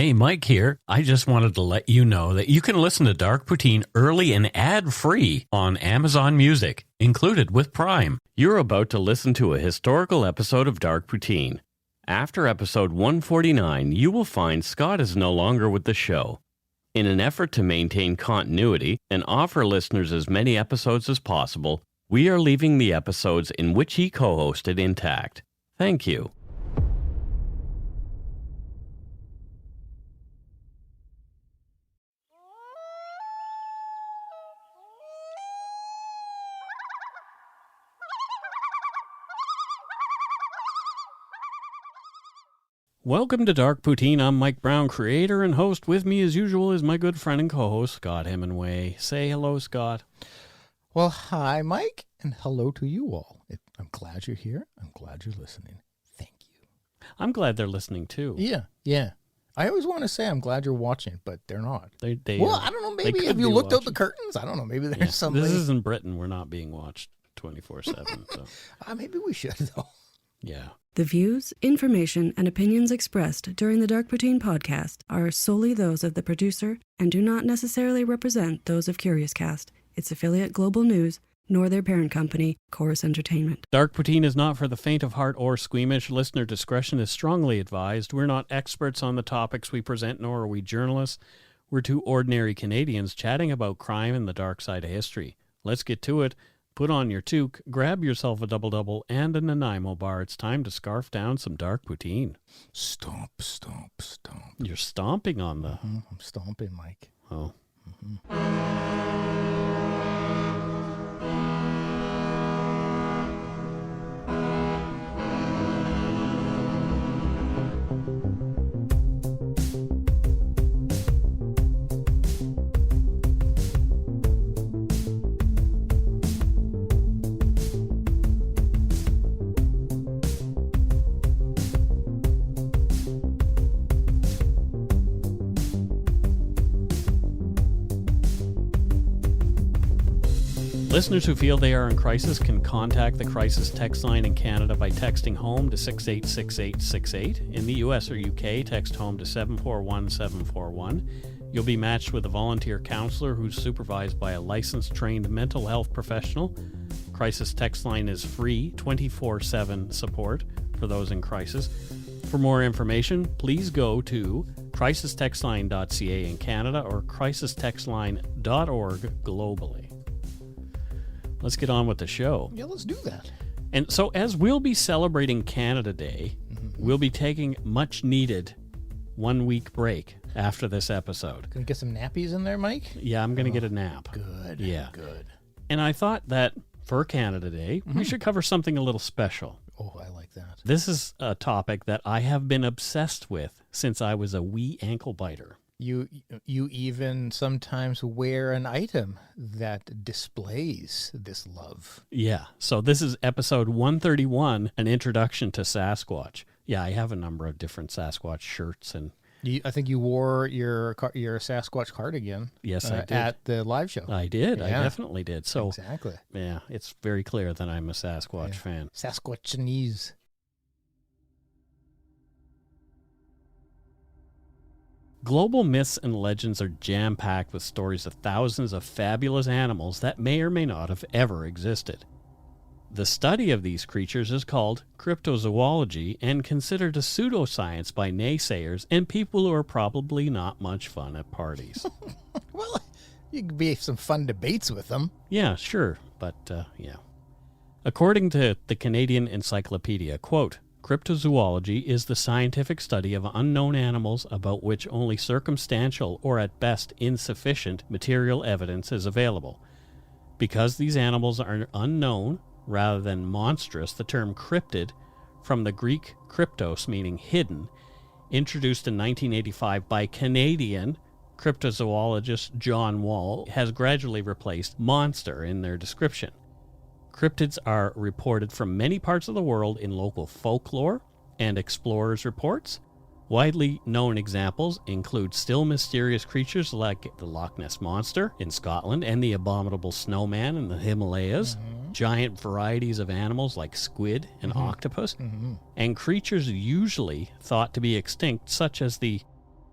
Hey, Mike here. I just wanted to let you know that you can listen to Dark Poutine early and ad-free on Amazon Music, included with Prime. You're about to listen to a historical episode of Dark Poutine. After episode 149, you will find Scott is no longer with the show. In an effort to maintain continuity and offer listeners as many episodes as possible, we are leaving the episodes in which he co-hosted intact. Thank you. Welcome to Dark Poutine. I'm Mike Brown, creator and host. With me, as usual, is my good friend and co-host, Scott Hemingway. Say hello, Scott. Well, hi, Mike, and hello to you all. I'm glad you're here. I'm glad you're listening. Thank you. I'm glad they're listening, too. Yeah. I always want to say I'm glad you're watching, but they're not. They well, I don't know. Maybe have you looked out the curtains? I don't know. Maybe there's something. This isn't Britain. We're not being watched 24/7. So. Maybe we should, though. Yeah. The views, information, and opinions expressed during the Dark Poutine podcast are solely those of the producer and do not necessarily represent those of Curious Cast, its affiliate Global News, nor their parent company, Chorus Entertainment. Dark Poutine is not for the faint of heart or squeamish. Listener discretion is strongly advised. We're not experts on the topics we present, nor are we journalists. We're two ordinary Canadians chatting about crime and the dark side of history. Let's get to it. Put on your toque, grab yourself a double-double and a Nanaimo bar. It's time to scarf down some Dark Poutine. Stomp, stomp, stomp. You're stomping on the... I'm stomping, Mike. Oh. Listeners who feel they are in crisis can contact the crisis text line in Canada by texting HOME to 686868. In the US or UK, text HOME to 741741. You'll be matched with a volunteer counselor who's supervised by a licensed trained mental health professional. Crisis text line is free, 24/7 support for those in crisis. For more information, please go to crisistextline.ca in Canada or crisistextline.org globally. Let's get on with the show. Yeah, let's do that. And so as we'll be celebrating Canada Day, we'll be taking much needed 1 week break after this episode. Gonna get some nappies in there, Mike? Yeah, I'm going to get a nap. Good. Yeah. Good. And I thought that for Canada Day, we should cover something a little special. Oh, I like that. This is a topic that I have been obsessed with since I was a wee ankle biter. You even sometimes wear an item that displays this love. Yeah. So this is episode 131, an introduction to Sasquatch. Yeah, I have a number of different Sasquatch shirts and. I think you wore your Sasquatch cardigan. Yes, I did. At the live show. I did. Yeah. I definitely did. So exactly. Yeah, it's very clear that I'm a Sasquatch fan. Sasquatchanese. Global myths and legends are jam-packed with stories of thousands of fabulous animals that may or may not have ever existed. The study of these creatures is called cryptozoology and considered a pseudoscience by naysayers and people who are probably not much fun at parties. Well, you could be some fun debates with them. Yeah, sure, but yeah. According to the Canadian Encyclopedia, quote, cryptozoology is the scientific study of unknown animals about which only circumstantial or at best insufficient material evidence is available. Because these animals are unknown rather than monstrous, the term cryptid, from the Greek kryptos meaning hidden, introduced in 1985 by Canadian cryptozoologist John Wall, has gradually replaced monster in their description. Cryptids are reported from many parts of the world in local folklore and explorers' reports. Widely known examples include still mysterious creatures like the Loch Ness Monster in Scotland and the abominable snowman in the Himalayas, giant varieties of animals like squid and octopus, and creatures usually thought to be extinct such as the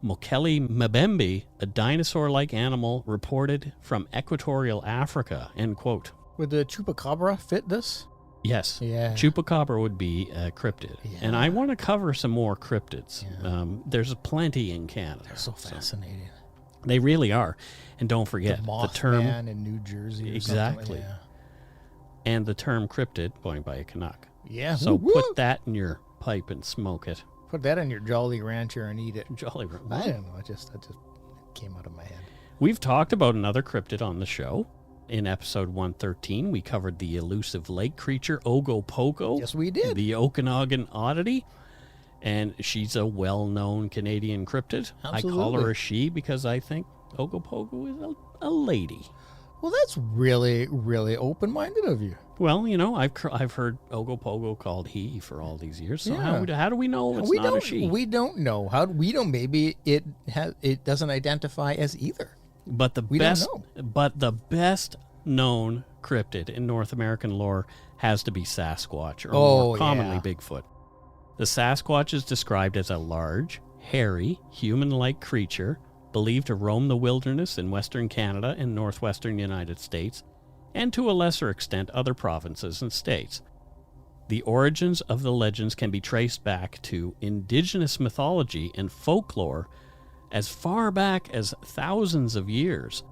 Mokele mbembe, a dinosaur-like animal reported from equatorial Africa, end quote. Would the chupacabra fit this? Yes. Yeah. Chupacabra would be a cryptid. Yeah. And I want to cover some more cryptids. Yeah. There's plenty in Canada. They're so fascinating. They really are. And don't forget, The term... Mothman in New Jersey. Or Exactly. something. Yeah. And the term cryptid, going by a Canuck. Yeah. So Woo-woo. put that in your pipe and smoke it. Put that in your Jolly Rancher and eat it. Jolly. I don't know. That just came out of my head. We've talked about another cryptid on the show. In episode 113, we covered the elusive lake creature Ogopogo. Yes, we did. The Okanagan oddity. And she's a well-known Canadian cryptid. Absolutely. I call her a she because I think Ogopogo is a lady. Well, that's really, really open-minded of you. Well, you know, I've heard Ogopogo called he for all these years. So Yeah. how do we know it's not a she? We don't know. We don't. Maybe it doesn't identify as either. But the best known cryptid in North American lore has to be Sasquatch, or more commonly yeah. Bigfoot. The Sasquatch is described as a large, hairy, human-like creature believed to roam the wilderness in western Canada and northwestern United States, and to a lesser extent other provinces and states. The origins of the legends can be traced back to indigenous mythology and folklore as far back as thousands of years.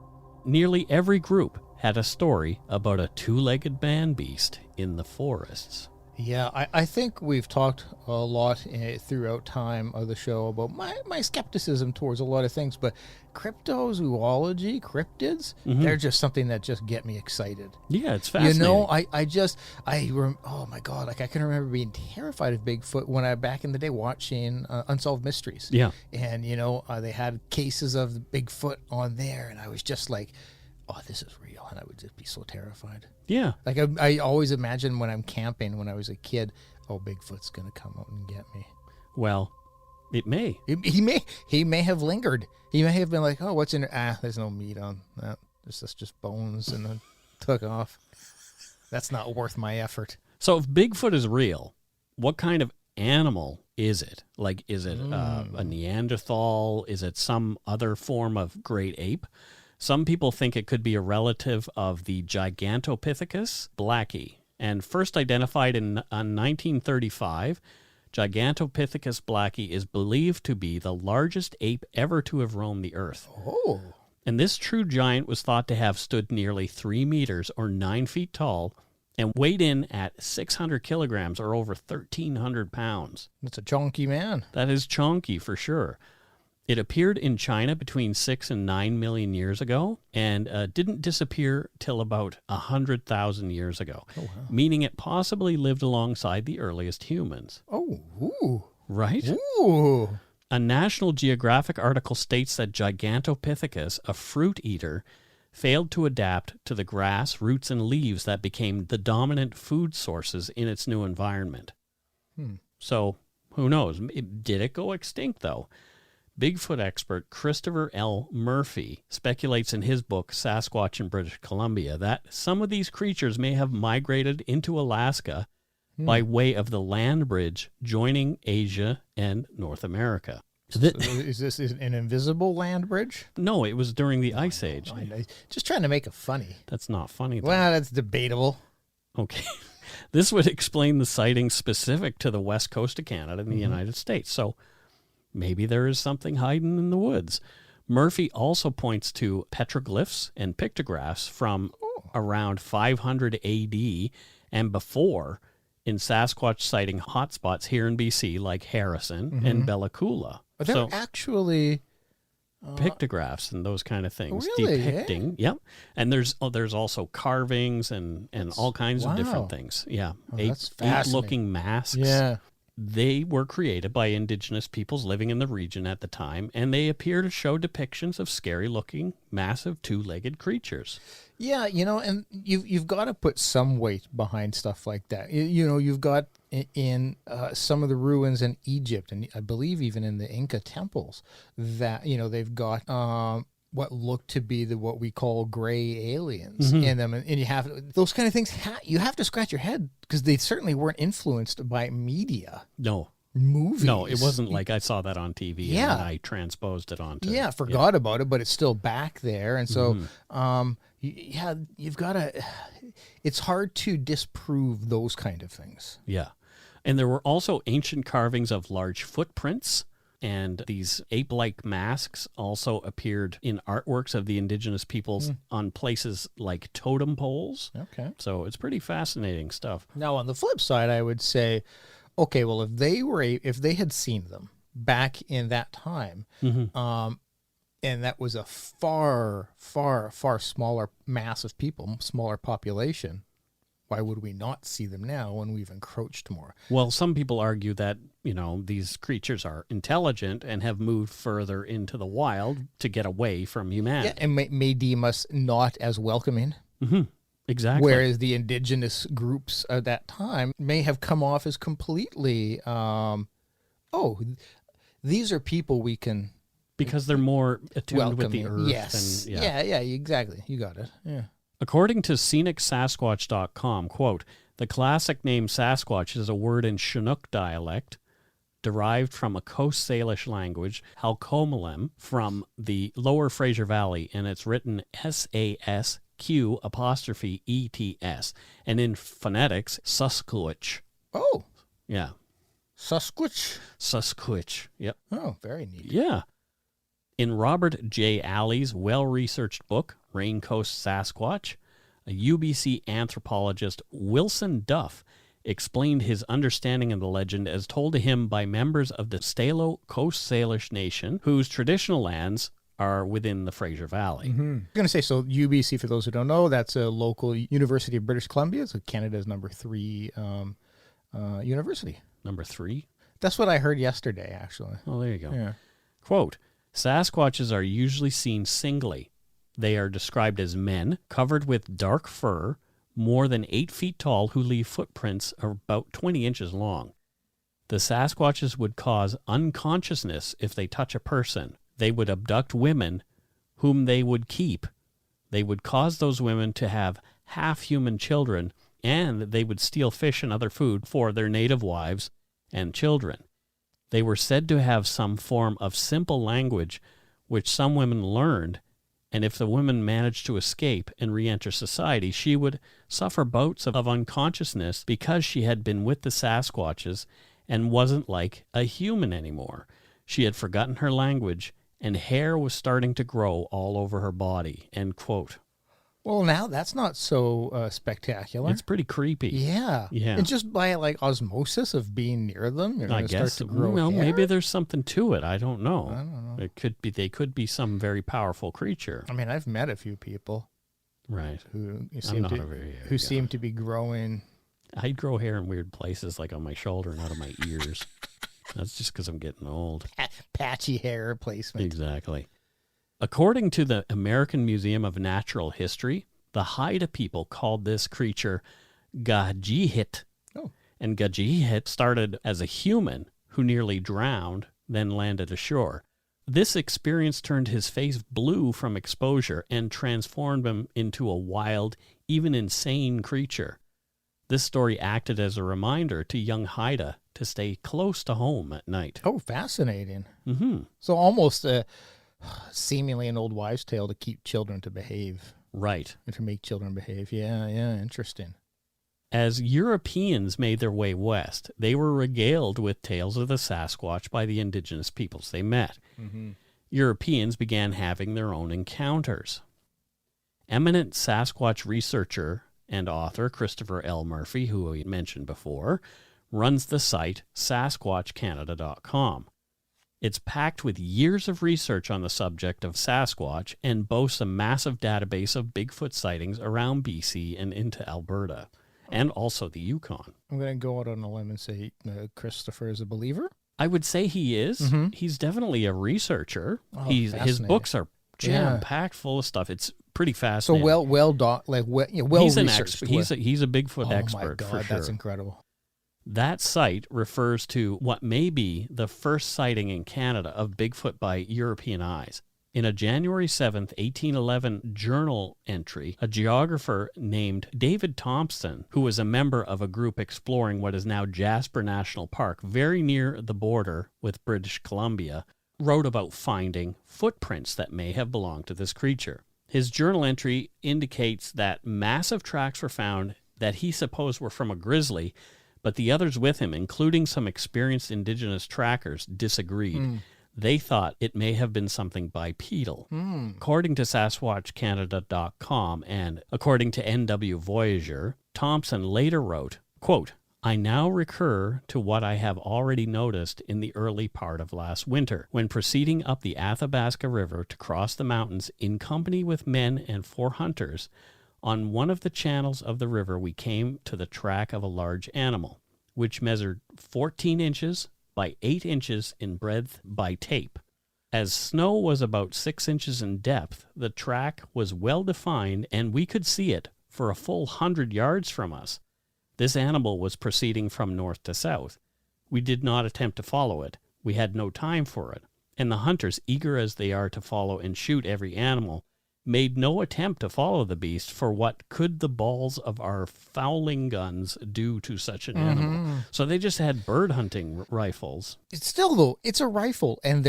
Nearly every group had a story about a two-legged man-beast in the forests. Yeah, I think we've talked a lot throughout time of the show about my skepticism towards a lot of things, but cryptozoology, cryptids, they're just something that just get me excited. Yeah, it's fascinating. You know, oh my God, like I can remember being terrified of Bigfoot when I back in the day watching Unsolved Mysteries. Yeah. And, you know, they had cases of Bigfoot on there, and I was just like, oh, this is real, and I would just be so terrified. Yeah. Like I always imagine when I'm camping when I was a kid, oh, Bigfoot's gonna come out and get me. Well, it may. He may have lingered. He may have been like, oh, what's in there? There's no meat on that. That's just bones, and then took off. That's not worth my effort. So if Bigfoot is real, what kind of animal is it? Like, is it a Neanderthal? Is it some other form of great ape? Some people think it could be a relative of the Gigantopithecus blacki, and first identified in 1935, Gigantopithecus blacki is believed to be the largest ape ever to have roamed the earth. Oh. And this true giant was thought to have stood nearly 3 meters or 9 feet tall and weighed in at 600 kilograms or over 1,300 pounds. That's a chunky man. That is chunky for sure. It appeared in China between 6 and 9 million years ago and didn't disappear till about 100,000 years ago, meaning it possibly lived alongside the earliest humans. Oh, ooh. Right? Ooh. A National Geographic article states that Gigantopithecus, a fruit eater, failed to adapt to the grass, roots, and leaves that became the dominant food sources in its new environment. So, who knows? Did it go extinct, though? Bigfoot expert Christopher L. Murphy speculates in his book, Sasquatch in British Columbia, that some of these creatures may have migrated into Alaska by way of the land bridge joining Asia and North America. So is this an invisible land bridge? No, it was during the Ice Age. Just trying to make it funny. That's not funny, though. Well, that's debatable. Okay. This would explain the sightings specific to the west coast of Canada and the United States. So maybe there is something hiding in the woods. Murphy also points to petroglyphs and pictographs from around 500 AD and before in Sasquatch sighting hotspots here in BC like Harrison and Bella Coola. Are there actually pictographs and those kind of things really, depicting. Yep. And there's also carvings and all kinds of different things. Yeah. Ape-looking masks. Yeah. They were created by indigenous peoples living in the region at the time, and they appear to show depictions of scary-looking, massive two-legged creatures. Yeah, you know, and you've got to put some weight behind stuff like that. You know, you've got in some of the ruins in Egypt, and I believe even in the Inca temples, that, you know, they've got what look to be what we call gray aliens in them, and you have those kind of things. You have to scratch your head because they certainly weren't influenced by media. No, movies. No, it wasn't like I saw that on TV Yeah. and then I transposed it onto. Yeah, forgot about it, but it's still back there. And so, you've got to, it's hard to disprove those kind of things. Yeah. And there were also ancient carvings of large footprints, and these ape-like masks also appeared in artworks of the indigenous peoples on places like totem poles. Okay. So it's pretty fascinating stuff. Now, on the flip side, I would say, okay, well, if they had seen them back in that time, and that was a far, far, far smaller mass of people, smaller population, why would we not see them now when we've encroached more? Well, some people argue that, these creatures are intelligent and have moved further into the wild to get away from humanity. Yeah, and may deem us not as welcoming. Exactly. Whereas the indigenous groups at that time may have come off as completely, these are people we can Because they're more attuned welcome. with the earth. Yes. And, Yeah, exactly. You got it. Yeah. According to ScenicSasquatch.com, quote, the classic name Sasquatch is a word in Chinook dialect derived from a Coast Salish language, Halkomelem, from the lower Fraser Valley, and it's written Sasq''ETS, and in phonetics, Sasquatch. Oh, Yeah, Sasquatch. Sasquatch. Yep. Oh, very neat. Yeah. In Robert J. Alley's well-researched book, Rain Coast Sasquatch, a UBC anthropologist, Wilson Duff, explained his understanding of the legend as told to him by members of the Stalo Coast Salish Nation, whose traditional lands are within the Fraser Valley. I'm going to say, so UBC, for those who don't know, that's a local University of British Columbia. It's Canada's number 3 university. Number 3? That's what I heard yesterday, actually. Oh, there you go. Yeah. Quote, Sasquatches are usually seen singly. They are described as men covered with dark fur, more than 8 feet tall, who leave footprints about 20 inches long. The Sasquatches would cause unconsciousness if they touch a person. They would abduct women whom they would keep. They would cause those women to have half-human children, and they would steal fish and other food for their native wives and children. They were said to have some form of simple language which some women learned, and if the woman managed to escape and re-enter society, she would suffer bouts of unconsciousness because she had been with the Sasquatches and wasn't like a human anymore. She had forgotten her language, and hair was starting to grow all over her body, end quote. Well, now that's not so spectacular. It's pretty creepy. Yeah. Yeah. And just by osmosis of being near them, you're I going to guess. start to grow Well, hair? maybe there's something to it. I don't know. I don't know. It could be. They could be some very powerful creature. I mean, I've met a few people Right. who I'm seem not to a very hairy who guy. seem to be growing. I grow hair in weird places, like on my shoulder and out of my ears. That's just because I'm getting old. Patchy hair replacement. Exactly. According to the American Museum of Natural History, the Haida people called this creature Gajihit. Oh. And Gajihit started as a human who nearly drowned, then landed ashore. This experience turned his face blue from exposure and transformed him into a wild, even insane creature. This story acted as a reminder to young Haida to stay close to home at night. Oh, fascinating. Mm-hmm. So almost seemingly an old wives' tale to keep children to behave. Right. And to make children behave. Yeah, interesting. As Europeans made their way west, they were regaled with tales of the Sasquatch by the indigenous peoples they met. Mm-hmm. Europeans began having their own encounters. Eminent Sasquatch researcher and author Christopher L. Murphy, who we mentioned before, runs the site SasquatchCanada.com. It's packed with years of research on the subject of Sasquatch and boasts a massive database of Bigfoot sightings around BC and into Alberta, and also the Yukon. I'm going to go out on a limb and say Christopher is a believer. I would say he is. Mm-hmm. He's definitely a researcher. Oh, His fascinating. books are jam-packed full of stuff. It's pretty So fascinating. well he's an researched. expert. He's a Bigfoot expert Oh my God, for sure. that's incredible. That site refers to what may be the first sighting in Canada of Bigfoot by European eyes. In a January 7th, 1811 journal entry, a geographer named David Thompson, who was a member of a group exploring what is now Jasper National Park, very near the border with British Columbia, wrote about finding footprints that may have belonged to this creature. His journal entry indicates that massive tracks were found that he supposed were from a grizzly, but the others with him, including some experienced indigenous trackers, disagreed. They thought it may have been something bipedal. According to SasquatchCanada.com and according to NW Voyager, Thompson later wrote, quote, I now recur to what I have already noticed in the early part of last winter, when proceeding up the Athabasca River to cross the mountains in company with men and 4 hunters. On one of the channels of the river we came to the track of a large animal, which measured 14 inches by 8 inches in breadth by tape. As snow was about 6 inches in depth, the track was well defined and we could see it for a full 100 yards from us. This animal was proceeding from north to south. We did not attempt to follow it. We had no time for it. And the hunters, eager as they are to follow and shoot every animal, made no attempt to follow the beast, for what could the balls of our fowling guns do to such an animal? So they just had bird hunting rifles. It's still, though, it's a rifle, and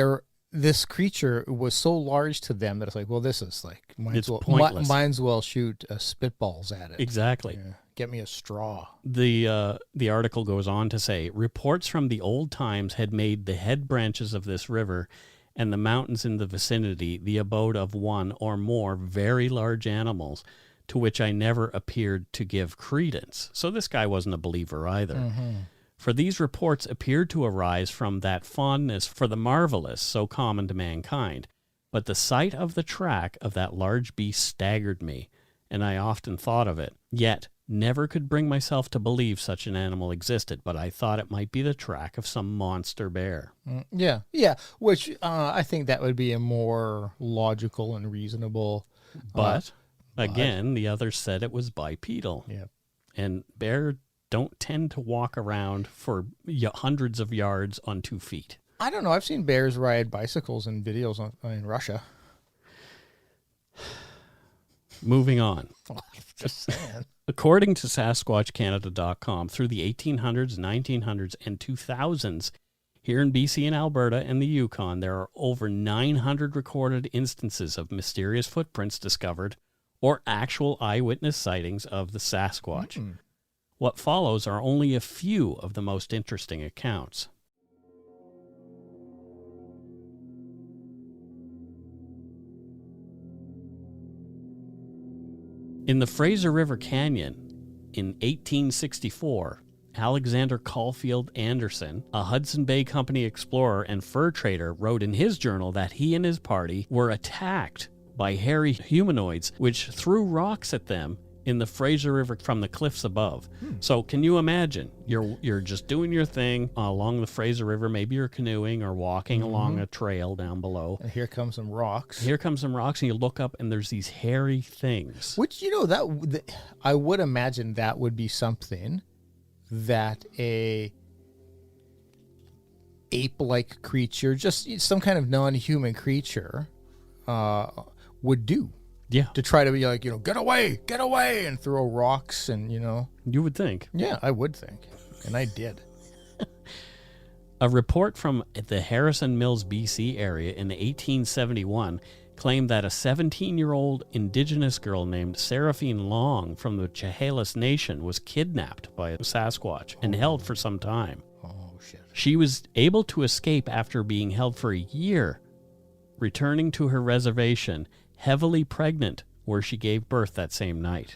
this creature was so large to them that it's like, well, this is like, might as well shoot spitballs at it. Exactly. Yeah. Get me a straw. The article goes on to say, reports from the old times had made the head branches of this river and the mountains in the vicinity the abode of one or more very large animals, to which I never appeared to give credence. So this guy wasn't a believer either. For these reports appeared to arise from that fondness for the marvelous so common to mankind. But the sight of the track of that large beast staggered me, and I often thought of it, yet never could bring myself to believe such an animal existed, but I thought it might be the track of some monster bear. Yeah, which I think that would be a more logical and reasonable. But again, the others said it was bipedal. Yeah. And bear don't tend to walk around for hundreds of yards on 2 feet. I don't know. I've seen bears ride bicycles in videos in Russia. Moving on. Just saying. According to SasquatchCanada.com, through the 1800s, 1900s, and 2000s, here in BC and Alberta and the Yukon, there are over 900 recorded instances of mysterious footprints discovered or actual eyewitness sightings of the Sasquatch. What follows are only a few of the most interesting accounts. In the Fraser River Canyon in 1864, Alexander Caulfield Anderson, a Hudson Bay Company explorer and fur trader, wrote in his journal that he and his party were attacked by hairy humanoids which threw rocks at them in the Fraser River from the cliffs above. So can you imagine? You're just doing your thing along the Fraser River. Maybe you're canoeing or walking along a trail down below. And here comes some rocks. And you look up and there's these hairy things. Which, I would imagine that would be something that a ape-like creature, just some kind of non-human creature, would do. Yeah. To try to be like, get away, and throw rocks and, You would think. Yeah, I would think. And I did. A report from the Harrison Mills, BC area in 1871 claimed that a 17-year-old indigenous girl named Seraphine Long from the Chehalis Nation was kidnapped by a Sasquatch and held for some time. Oh, shit. She was able to escape after being held for a year, returning to her reservation heavily pregnant, where she gave birth that same night.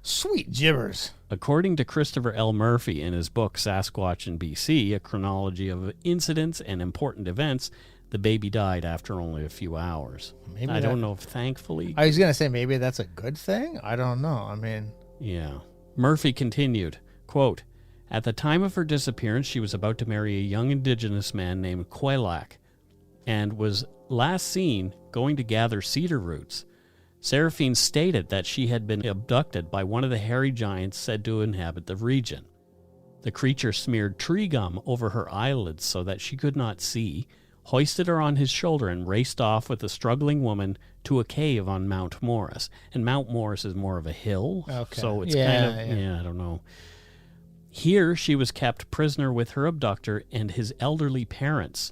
Sweet gibbers. According to Christopher L. Murphy in his book Sasquatch in BC, a chronology of incidents and important events, the baby died after only a few hours. I don't know if thankfully... I was going to say maybe that's a good thing. I don't know. I mean... Yeah. Murphy continued, quote, at the time of her disappearance, she was about to marry a young indigenous man named Quaylak and was last seen going to gather cedar roots. Seraphine stated that she had been abducted by one of the hairy giants said to inhabit the region. The creature smeared tree gum over her eyelids so that she could not see, hoisted her on his shoulder, and raced off with the struggling woman to a cave on Mount Morris. And Mount Morris is more of a hill, so it's I don't know. Here she was kept prisoner with her abductor and his elderly parents.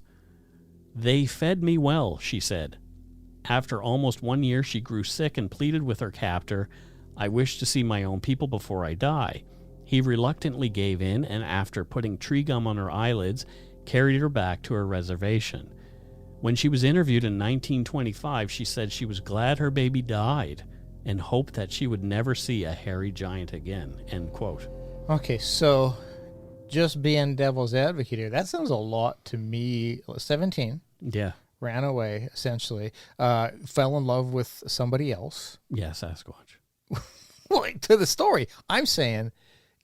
They fed me well, she said. After almost 1 year, she grew sick and pleaded with her captor, I wish to see my own people before I die. He reluctantly gave in, and after putting tree gum on her eyelids, carried her back to her reservation. When she was interviewed in 1925, she said she was glad her baby died and hoped that she would never see a hairy giant again, end quote. Okay, so just being devil's advocate here, that sounds a lot to me. 17. Yeah. Ran away, essentially. Fell in love with somebody else. Yeah, Sasquatch. Well, to the story, I'm saying...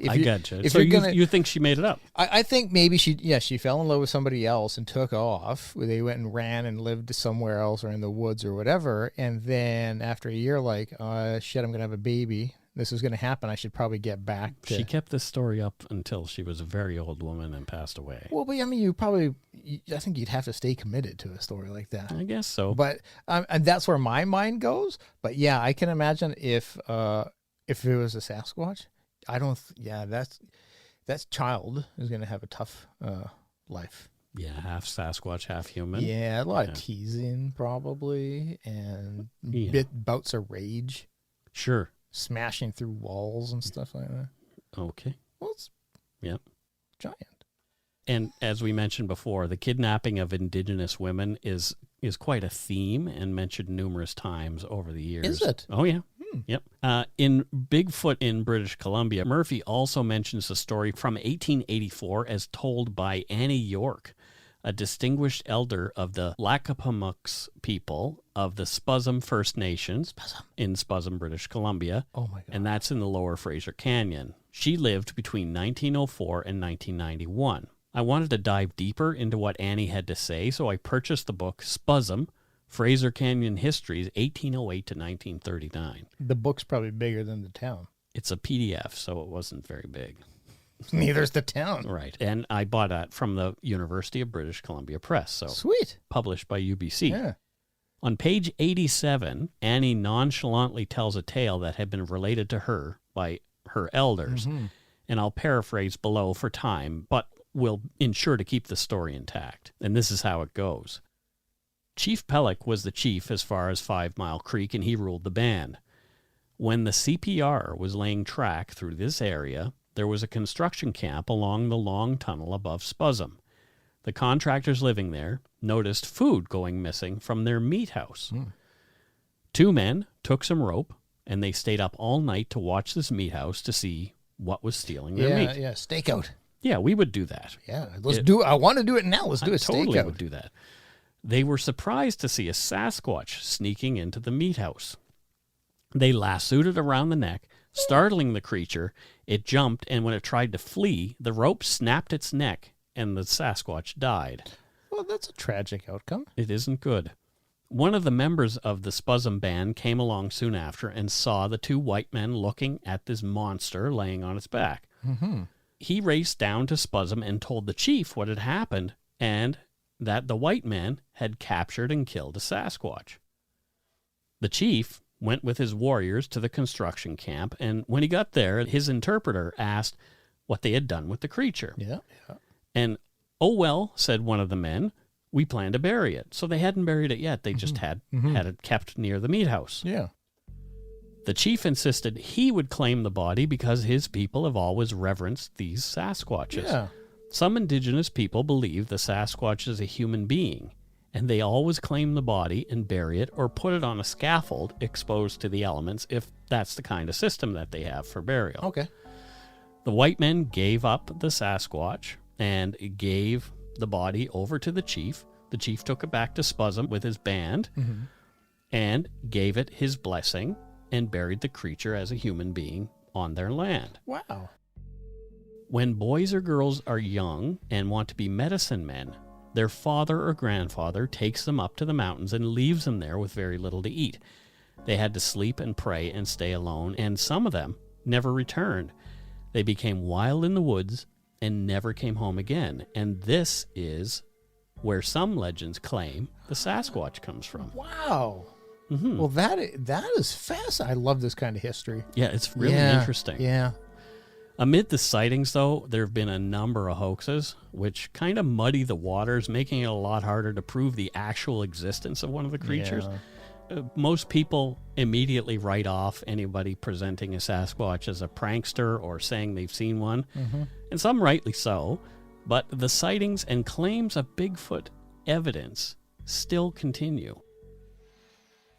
I gotcha. If so you're you think she made it up? I think maybe she fell in love with somebody else and took off. They went and ran and lived somewhere else or in the woods or whatever. And then after a year, like, shit, I'm going to have a baby. This is going to happen. I should probably get back to... She kept this story up until she was a very old woman and passed away. Well, but I mean, I think you'd have to stay committed to a story like that. I guess so. But and that's where my mind goes. But yeah, I can imagine if it was a Sasquatch, that child is going to have a tough life. Yeah, half Sasquatch, half human. Yeah, a lot of teasing probably, and bouts of rage. Sure. Smashing through walls and stuff like that. Okay. Well, it's giant. And as we mentioned before, the kidnapping of indigenous women is quite a theme and mentioned numerous times over the years. Is it? Oh, yeah. Yep. In Bigfoot in British Columbia, Murphy also mentions a story from 1884 as told by Annie York, a distinguished elder of the Lakapamuks people of the Spuzum First Nations in Spuzum, British Columbia. Oh, my God. And that's in the Lower Fraser Canyon. She lived between 1904 and 1991. I wanted to dive deeper into what Annie had to say, so I purchased the book Spuzum, Fraser Canyon Histories, 1808 to 1939. The book's probably bigger than the town. It's a PDF, so it wasn't very big. Neither's the town. Right. And I bought that from the University of British Columbia Press. So sweet. Published by UBC. Yeah. On page 87, Annie nonchalantly tells a tale that had been related to her by her elders. Mm-hmm. And I'll paraphrase below for time, but will ensure to keep the story intact. And this is how it goes. Chief Pellick was the chief as far as 5 Mile Creek, and he ruled the band. When the CPR was laying track through this area, there was a construction camp along the long tunnel above Spuzum. The contractors living there noticed food going missing from their meat house. 2 men took some rope, and they stayed up all night to watch this meat house to see what was stealing their meat. Yeah, stakeout. Yeah, we would do that. Yeah, let's do it. I want to do it now. Let's do a stakeout. I totally would do that. They were surprised to see a Sasquatch sneaking into the meat house. They lassoed it around the neck, startling the creature. It jumped, and when it tried to flee, the rope snapped its neck, and the Sasquatch died. Well, that's a tragic outcome. It isn't good. One of the members of the Spuzum band came along soon after and saw the 2 white men looking at this monster laying on its back. Mm-hmm. He raced down to Spuzum and told the chief what had happened, and that the white men had captured and killed a Sasquatch. The chief went with his warriors to the construction camp, and when he got there, his interpreter asked what they had done with the creature. Yeah. And, oh, well, said one of the men, we plan to bury it. So they hadn't buried it yet. They just had it kept near the meat house. Yeah. The chief insisted he would claim the body because his people have always reverenced these Sasquatches. Yeah. Some indigenous people believe the Sasquatch is a human being, and they always claim the body and bury it or put it on a scaffold exposed to the elements if that's the kind of system that they have for burial. Okay. The white men gave up the Sasquatch and gave the body over to the chief. The chief took it back to Spuzum with his band and gave it his blessing and buried the creature as a human being on their land. Wow. When boys or girls are young and want to be medicine men, their father or grandfather takes them up to the mountains and leaves them there with very little to eat. They had to sleep and pray and stay alone, and some of them never returned. They became wild in the woods and never came home again. And this is where some legends claim the Sasquatch comes from. Wow. Mm-hmm. Well, that is fast. I love this kind of history. Yeah, it's really interesting. Yeah. Amid the sightings, though, there have been a number of hoaxes, which kind of muddy the waters, making it a lot harder to prove the actual existence of one of the creatures. Yeah. Most people immediately write off anybody presenting a Sasquatch as a prankster or saying they've seen one, and some rightly so, but the sightings and claims of Bigfoot evidence still continue.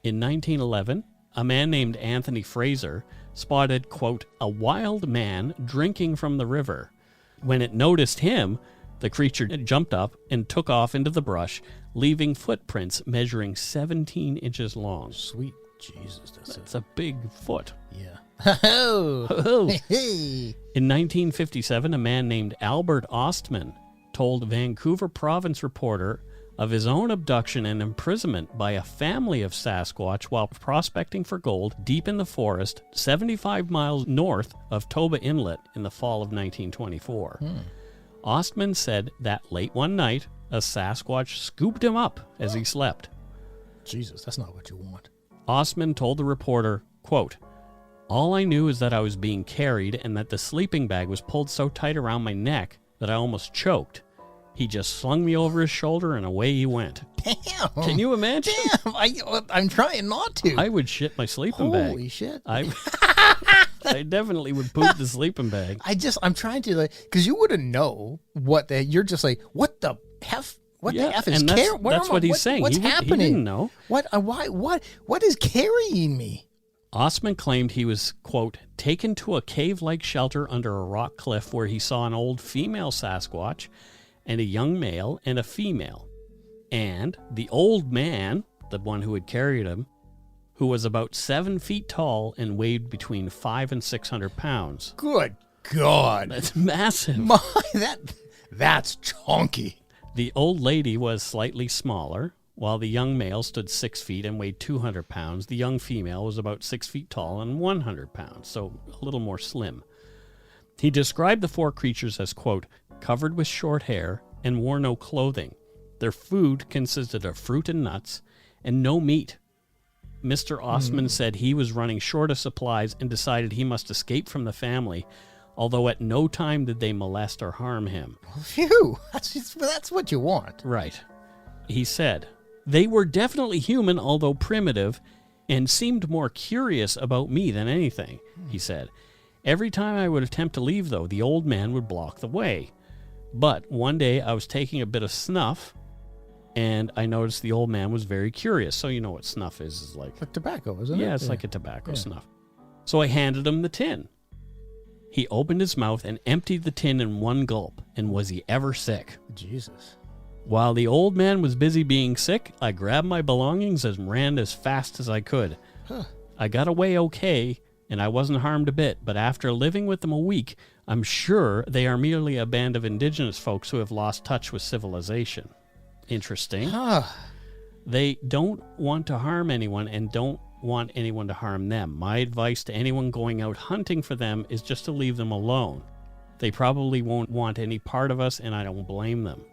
In 1911, a man named Anthony Fraser spotted, quote, a wild man drinking from the river. When it noticed him, the creature jumped up and took off into the brush, leaving footprints measuring 17 inches long. Sweet Jesus. That's a big foot. Yeah. Oh. Hey. In 1957, a man named Albert Ostman told a Vancouver Province reporter of his own abduction and imprisonment by a family of Sasquatch while prospecting for gold deep in the forest 75 miles north of Toba Inlet in the fall of 1924. Ostman said that late one night, a Sasquatch scooped him up as he slept. Jesus, that's not what you want. Ostman told the reporter, quote, all I knew is that I was being carried and that the sleeping bag was pulled so tight around my neck that I almost choked. He just slung me over his shoulder and away he went. Damn. Can you imagine? Damn. I'm trying not to. I would shit my sleeping bag. Holy shit. I definitely would poop the sleeping bag. I'm trying to, like, because you wouldn't know you're just like, what the F? What the F is and carrying? that's what he's saying. What's happening? He didn't know. What is carrying me? Ostman claimed he was, quote, taken to a cave-like shelter under a rock cliff where he saw an old female Sasquatch and a young male and a female. And the old man, the one who had carried him, who was about 7 feet tall and weighed between 500 and 600 pounds. Good God. That's massive. That's chunky. The old lady was slightly smaller, while the young male stood 6 feet and weighed 200 pounds. The young female was about 6 feet tall and 100 pounds, so a little more slim. He described the four creatures as, quote, covered with short hair and wore no clothing. Their food consisted of fruit and nuts and no meat. Mr. Ostman said he was running short of supplies and decided he must escape from the family, although at no time did they molest or harm him. Phew, that's what you want. Right. He said, they were definitely human, although primitive, and seemed more curious about me than anything, he said. Every time I would attempt to leave, though, the old man would block the way. But one day I was taking a bit of snuff, and I noticed the old man was very curious. So you know what snuff is like. Like tobacco, isn't it? Yeah, it's like a tobacco snuff. So I handed him the tin. He opened his mouth and emptied the tin in one gulp, and was he ever sick? Jesus. While the old man was busy being sick, I grabbed my belongings and ran as fast as I could. I got away okay, and I wasn't harmed a bit, but after living with them a week, I'm sure they are merely a band of indigenous folks who have lost touch with civilization. Interesting. They don't want to harm anyone and don't want anyone to harm them. My advice to anyone going out hunting for them is just to leave them alone. They probably won't want any part of us, and I don't blame them.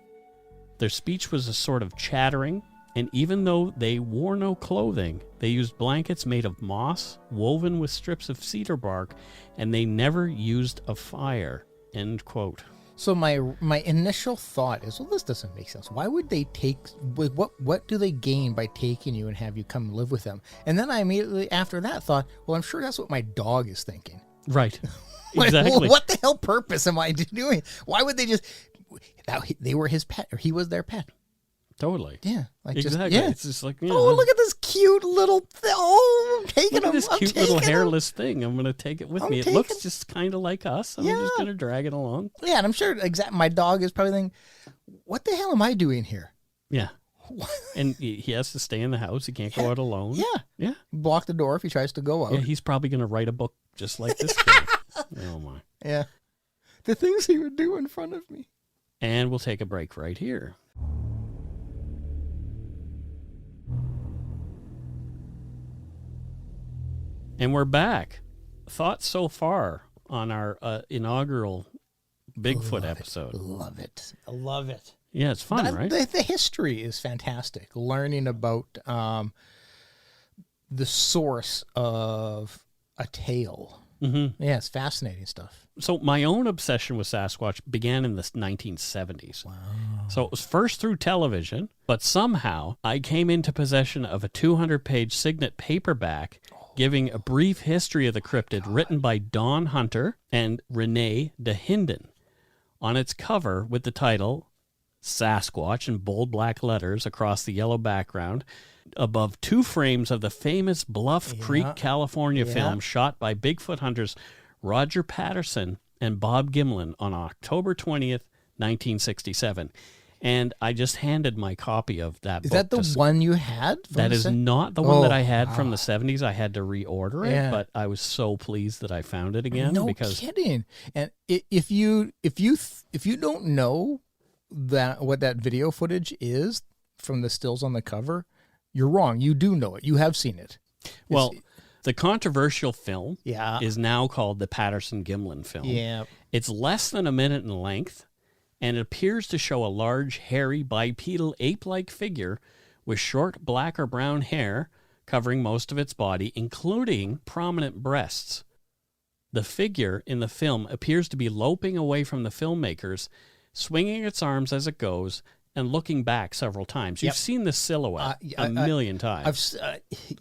Their speech was a sort of chattering, and even though they wore no clothing, they used blankets made of moss, woven with strips of cedar bark, and they never used a fire. End quote. So my initial thought is, well, this doesn't make sense. Why would they take, what do they gain by taking you and have you come live with them? And then I immediately after that thought, well, I'm sure that's what my dog is thinking. Right. Exactly. What the hell purpose am I doing? Why would they just, they were his pet, or he was their pet. Totally. Yeah. Like exactly. Just, yeah. It's just like, look at this cute little thing. Oh, I'm taking him. This cute little hairless thing. I'm going to take it with me. It looks just kind of like us. I'm just going to drag it along. Yeah, and I'm sure my dog is probably thinking, what the hell am I doing here? Yeah. And he has to stay in the house. He can't go out alone. Yeah. Yeah. Block the door if he tries to go out. Yeah, he's probably going to write a book just like this guy. Oh, my. Yeah. The things he would do in front of me. And we'll take a break right here. And we're back. Thoughts so far on our inaugural Bigfoot episode? Love it. I love it. Yeah, it's fun, right? The history is fantastic. Learning about the source of a tale. Mm-hmm. Yeah, it's fascinating stuff. So my own obsession with Sasquatch began in the 1970s. Wow. So it was first through television, but somehow I came into possession of a 200-page Signet paperback giving a brief history of the cryptid written by Don Hunter and Renee DeHinden. On its cover with the title Sasquatch in bold black letters across the yellow background, above 2 frames of the famous Bluff Creek, California film shot by Bigfoot hunters Roger Patterson and Bob Gimlin on October 20th, 1967. And I just handed my copy of that book. Is that the one you had? That is not the one that I had from the 70s. I had to reorder it, but I was so pleased that I found it again. No kidding. And if you don't know what that video footage is from the stills on the cover, you're wrong. You do know it. You have seen it. Well, the controversial film is now called the Patterson-Gimlin film. Yeah. It's less than a minute in length, and it appears to show a large, hairy, bipedal, ape-like figure with short black or brown hair covering most of its body, including prominent breasts. The figure in the film appears to be loping away from the filmmakers, swinging its arms as it goes, and looking back several times. You've seen the silhouette a million times.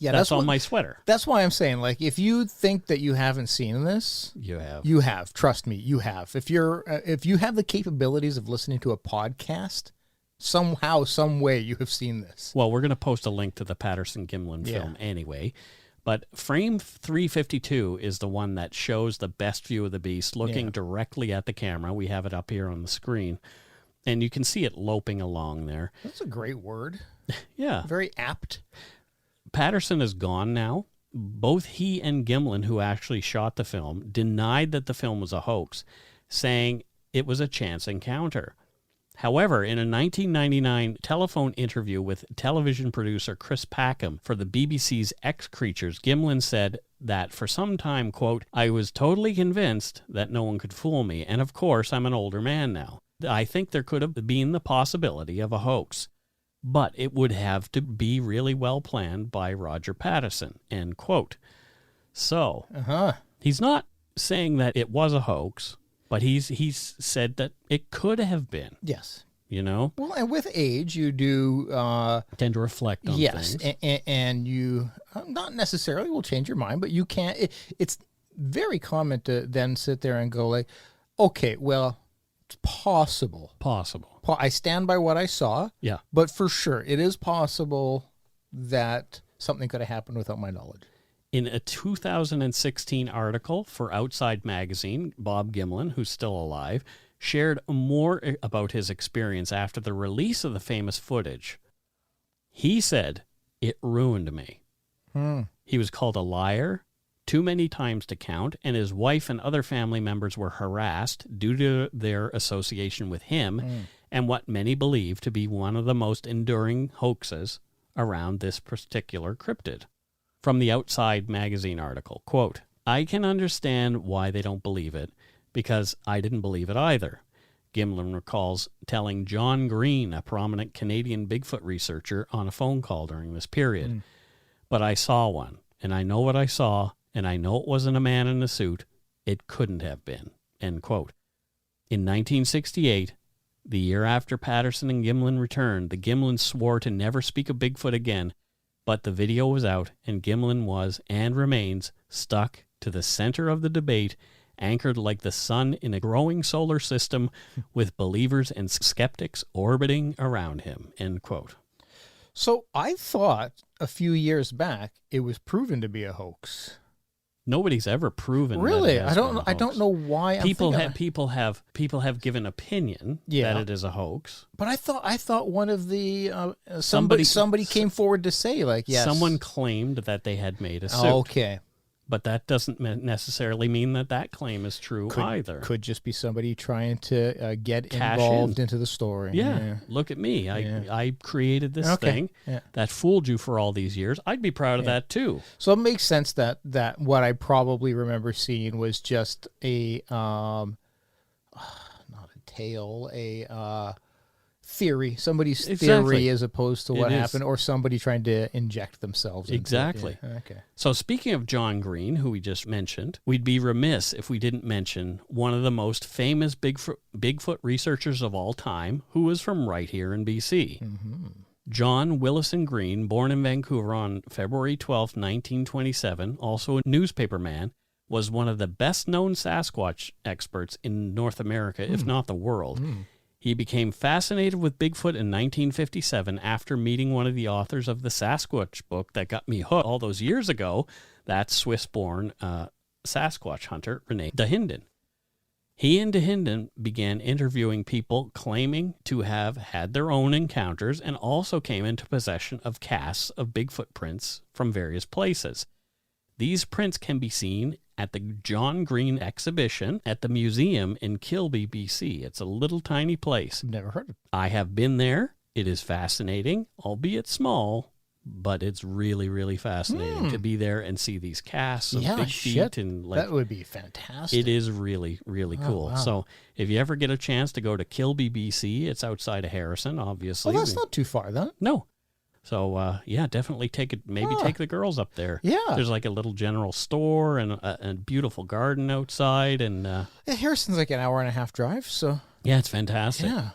That's on my sweater. That's why I'm saying, like, if you think that you haven't seen this, you have. You have. Trust me, you have. If you have the capabilities of listening to a podcast, somehow, some way, you have seen this. Well, we're going to post a link to the Patterson-Gimlin film anyway. But frame 352 is the one that shows the best view of the beast, looking directly at the camera. We have it up here on the screen. And you can see it loping along there. That's a great word. Yeah. Very apt. Patterson is gone now. Both he and Gimlin, who actually shot the film, denied that the film was a hoax, saying it was a chance encounter. However, in a 1999 telephone interview with television producer Chris Packham for the BBC's X Creatures, Gimlin said that for some time, quote, "I was totally convinced that no one could fool me, and of course I'm an older man now. I think there could have been the possibility of a hoax, but it would have to be really well planned by Roger Patterson," end quote. So, he's not saying that it was a hoax, but he's said that it could have been. Yes. You know? Well, and with age, you do... tend to reflect on things. Yes, and you not necessarily will change your mind, but you can't... It's very common to then sit there and go like, okay, well... It's possible. I stand by what I saw. Yeah. But for sure, it is possible that something could have happened without my knowledge. In a 2016 article for Outside Magazine, Bob Gimlin, who's still alive, shared more about his experience after the release of the famous footage. He said, "It ruined me." He was called a liar too many times to count, and his wife and other family members were harassed due to their association with him and what many believe to be one of the most enduring hoaxes around this particular cryptid. From the Outside Magazine article, quote, "I can understand why they don't believe it, because I didn't believe it either." Gimlin recalls telling John Green, a prominent Canadian Bigfoot researcher, on a phone call during this period. "But I saw one, and I know what I saw, and I know it wasn't a man in a suit. It couldn't have been," end quote. In 1968, the year after Patterson and Gimlin returned, the Gimlins swore to never speak of Bigfoot again, but the video was out, and Gimlin was, and remains, stuck to the center of the debate, anchored like the sun in a growing solar system, with believers and skeptics orbiting around him, end quote. So I thought a few years back it was proven to be a hoax. Nobody's ever proven. Really, that I don't know why. People have given opinion that it is a hoax. But I thought one of the somebody came forward to say, like, yes, someone claimed that they had made a suit. Oh, okay. But that doesn't necessarily mean that claim is true either. Could just be somebody trying to get Cash involved in. into the story. Yeah. Look at me. I created this thing that fooled you for all these years. I'd be proud of that too. So it makes sense that what I probably remember seeing was just a not a tale, theory, somebody's Exactly. theory as opposed to what It is. happened, or somebody trying to inject themselves into it. Exactly. Yeah, okay. So speaking of John Green, who we just mentioned, we'd be remiss if we didn't mention one of the most famous Bigfoot researchers of all time, who was from right here in BC. Mm-hmm. John Willison Green, born in Vancouver on February 12, 1927, also a newspaperman, was one of the best-known Sasquatch experts in North America, if not the world. He became fascinated with Bigfoot in 1957 after meeting one of the authors of the Sasquatch book that got me hooked all those years ago. That's Swiss-born Sasquatch hunter Rene Dahinden. He and Dahinden began interviewing people claiming to have had their own encounters and also came into possession of casts of Bigfoot prints from various places. These prints can be seen at the John Green exhibition at the museum in Kilby, BC. It's a little tiny place. Never heard of it. I have been there. It is fascinating, albeit small, but it's really, really fascinating to be there and see these casts of big feet. And that would be fantastic. it is really, really cool. Wow. So if you ever get a chance to go to Kilby, BC, it's outside of Harrison, obviously. Well, that's not too far, then. No. So, definitely take it. Maybe take the girls up there. Yeah. There's like a little general store and a beautiful garden outside. And Yeah, Harrison's like an hour and a half drive, so yeah, it's fantastic. yeah.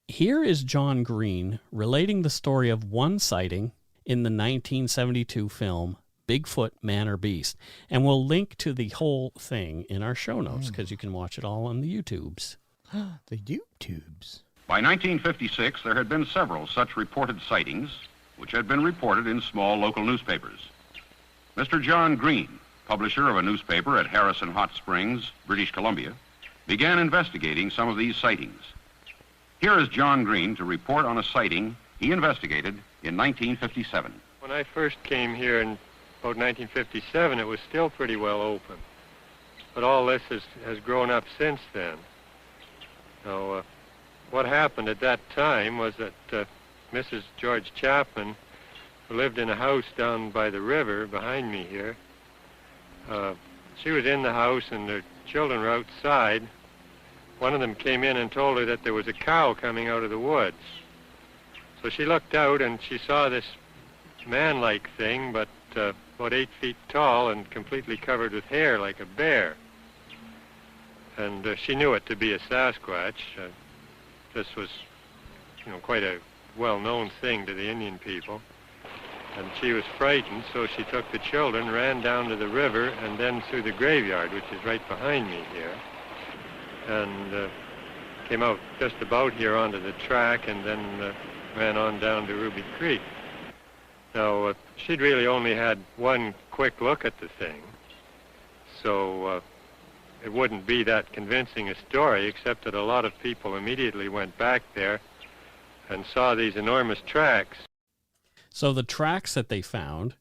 Here is John Green relating the story of one sighting in the 1972 film Bigfoot, Man or Beast. And we'll link to the whole thing in our show notes because you can watch it all on the YouTubes. The YouTubes. By 1956, there had been several such reported sightings, which had been reported in small local newspapers. Mr. John Green, publisher of a newspaper at Harrison Hot Springs, British Columbia, began investigating some of these sightings. Here is John Green to report on a sighting he investigated in 1957. When I first came here in about 1957, it was still pretty well open. But all this has grown up since then. Now, what happened at that time was that Mrs. George Chapman, who lived in a house down by the river behind me here, she was in the house and their children were outside. One of them came in and told her that there was a cow coming out of the woods. So she looked out and she saw this man-like thing, but about 8 feet tall and completely covered with hair like a bear. And she knew it to be a Sasquatch. This was, quite a well-known thing to the Indian people. And she was frightened, so she took the children, ran down to the river, and then through the graveyard, which is right behind me here, and came out just about here onto the track, and then ran on down to Ruby Creek. Now, she'd really only had one quick look at the thing, so it wouldn't be that convincing a story, except that a lot of people immediately went back there and saw these enormous tracks. So the tracks that they found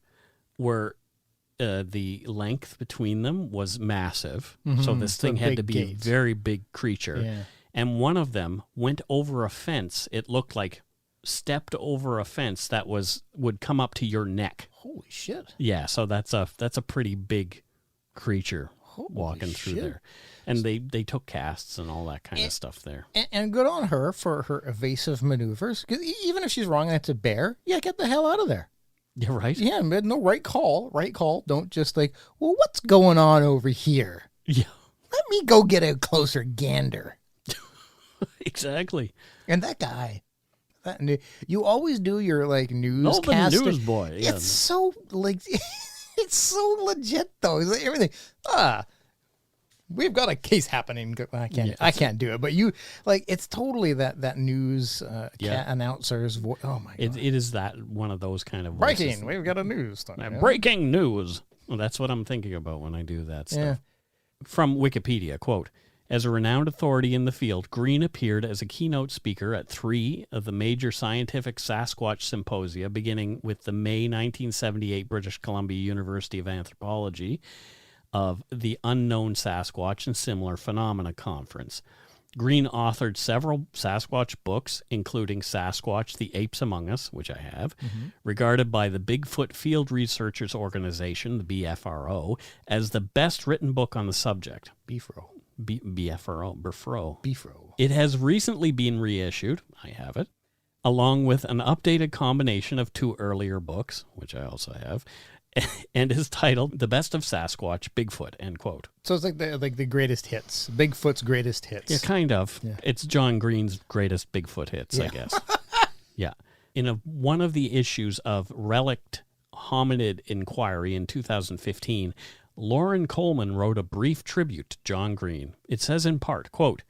were the length between them was massive. So this So thing had big to be gates. a very big creature. Yeah. And one of them went over a fence. It looked like stepped over a fence that would come up to your neck. Holy shit. Yeah, so that's a pretty big creature walking through shit. there. And they took casts and all that kind of stuff there. And good on her for her evasive maneuvers. 'Cause even if she's wrong and it's a bear, yeah, get the hell out of there. Yeah, right? Yeah, no, right call. Don't just like, well, what's going on over here? Yeah, Let me go get a closer gander. exactly. And that guy, you always do your like No, newscast. the news boy. Yeah. It's so like, it's so legit though. It's like everything. We've got a case happening. I can't do it. But you like, it's totally that news announcer's voice. Oh my god! It is that one of those kind of voices. Breaking. We've got a news story. Breaking news. Well, that's what I'm thinking about when I do that stuff. Yeah. From Wikipedia, quote, as a renowned authority in the field, Green appeared as a keynote speaker at 3 of the major scientific Sasquatch symposia, beginning with the May 1978 British Columbia University of Anthropology of the Unknown Sasquatch and Similar Phenomena Conference. Green authored several Sasquatch books, including Sasquatch, The Apes Among Us, which I have, regarded by the Bigfoot Field Researchers Organization, the BFRO, as the best written book on the subject. Beefro. BFRO. Beefro. It has recently been reissued. I have it. along with an updated combination of 2 earlier books, which I also have, and is titled The Best of Sasquatch, Bigfoot, end quote. So it's like the greatest hits, Bigfoot's greatest hits. Yeah, kind of. Yeah. It's John Green's greatest Bigfoot hits, I guess. Yeah. In one of the issues of Relict Hominid Inquiry in 2015, Lauren Coleman wrote a brief tribute to John Green. It says in part, quote,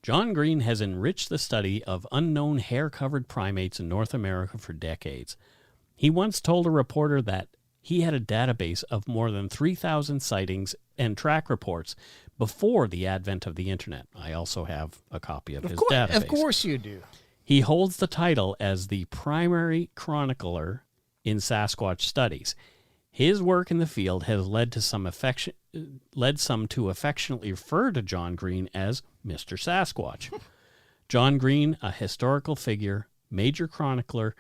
John Green has enriched the study of unknown hair-covered primates in North America for decades. He once told a reporter that he had a database of more than 3,000 sightings and track reports before the advent of the internet. I also have a copy of his database. Of course you do. He holds the title as the primary chronicler in Sasquatch studies. His work in the field has led some to affectionately refer to John Green as Mr. Sasquatch. John Green, a historical figure, major chronicler,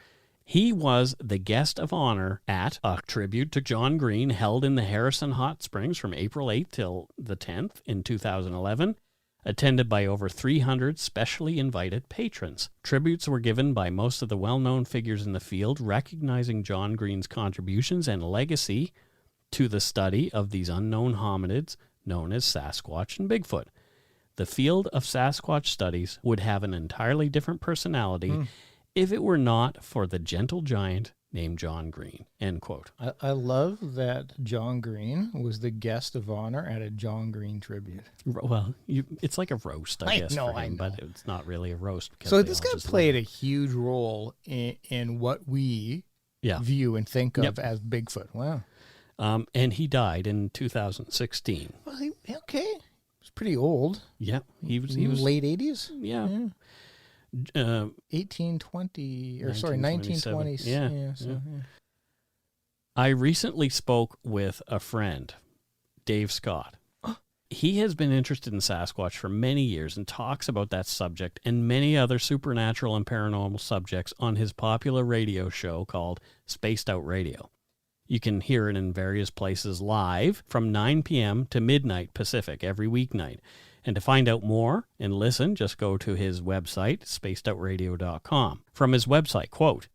he was the guest of honor at a tribute to John Green held in the Harrison Hot Springs from April 8th till the 10th in 2011, attended by over 300 specially invited patrons. Tributes were given by most of the well-known figures in the field, recognizing John Green's contributions and legacy to the study of these unknown hominids known as Sasquatch and Bigfoot. The field of Sasquatch studies would have an entirely different personality if it were not for the gentle giant named John Green, end quote. I love that John Green was the guest of honor at a John Green tribute. Well, it's like a roast, I guess, for I him, know. but it's not really a roast. So this guy played a huge role in what we view and think of as Bigfoot. Wow. And he died in 2016. Well, okay. He's pretty old. Yeah, he was late 80s. Yeah. 1820 or sorry 1920s. Yeah. I recently spoke with a friend, Dave Scott. He has been interested in Sasquatch for many years and talks about that subject and many other supernatural and paranormal subjects on his popular radio show called Spaced Out Radio. You can hear it in various places live from 9 p.m. to midnight Pacific every weeknight. And to find out more and listen, just go to his website, spacedoutradio.com. From his website, quote,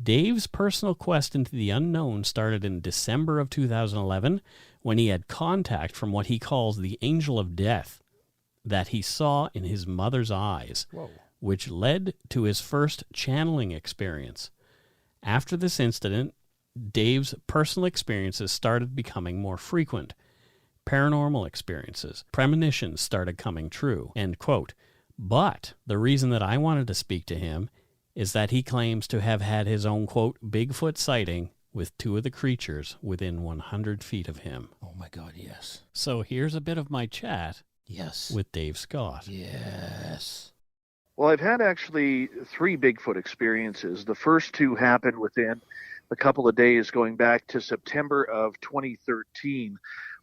Dave's personal quest into the unknown started in December of 2011 when he had contact from what he calls the angel of death that he saw in his mother's eyes, which led to his first channeling experience. After this incident, Dave's personal experiences started becoming more frequent. Paranormal experiences, premonitions started coming true, end quote. But the reason that I wanted to speak to him is that he claims to have had his own, quote, Bigfoot sighting with 2 of the creatures within 100 feet of him. Oh, my God, yes. So here's a bit of my chat with Dave Scott. Yes. Well, I've had actually 3 Bigfoot experiences. The first 2 happened within a couple of days going back to September of 2013,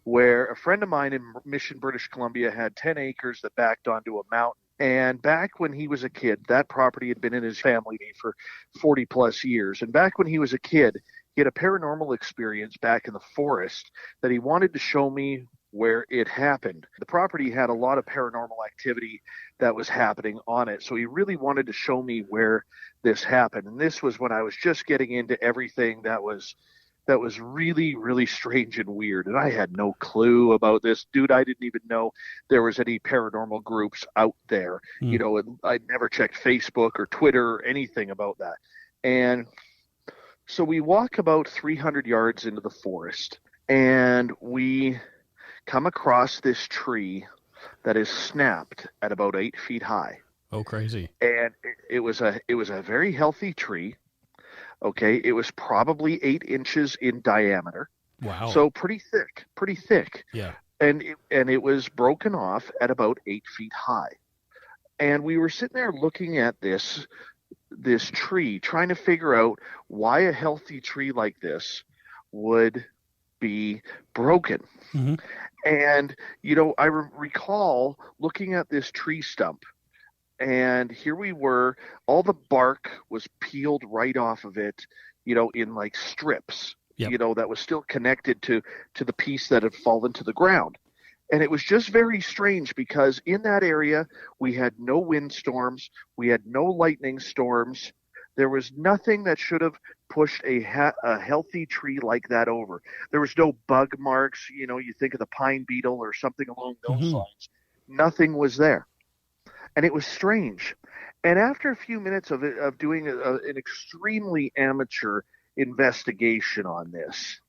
where a friend of mine in Mission, British Columbia had 10 acres that backed onto a mountain. And back when he was a kid, that property had been in his family for 40 plus years. And back when he was a kid, he had a paranormal experience back in the forest that he wanted to show me where it happened. The property had a lot of paranormal activity that was happening on it. So he really wanted to show me where this happened. And this was when I was just getting into everything that was really, really strange and weird. And I had no clue about this. Dude, I didn't even know there was any paranormal groups out there. You know, I'd never checked Facebook or Twitter or anything about that. And so we walk about 300 yards into the forest, and we come across this tree that is snapped at about 8 feet high. Oh, crazy. And it was a very healthy tree. Okay, it was probably 8 inches in diameter. Wow. So pretty thick. Yeah. And it was broken off at about 8 feet high. And we were sitting there looking at this tree, trying to figure out why a healthy tree like this would be broken. Mm-hmm. And, you know, I recall looking at this tree stump, and here we were, all the bark was peeled right off of it, you know, in like strips, you know, that was still connected to the piece that had fallen to the ground. And it was just very strange because in that area, we had no windstorms, we had no lightning storms, There was nothing that should have pushed a healthy tree like that over. There was no bug marks. You think of the pine beetle or something along those lines. Nothing was there. And it was strange. And after a few minutes of doing an extremely amateur investigation on this,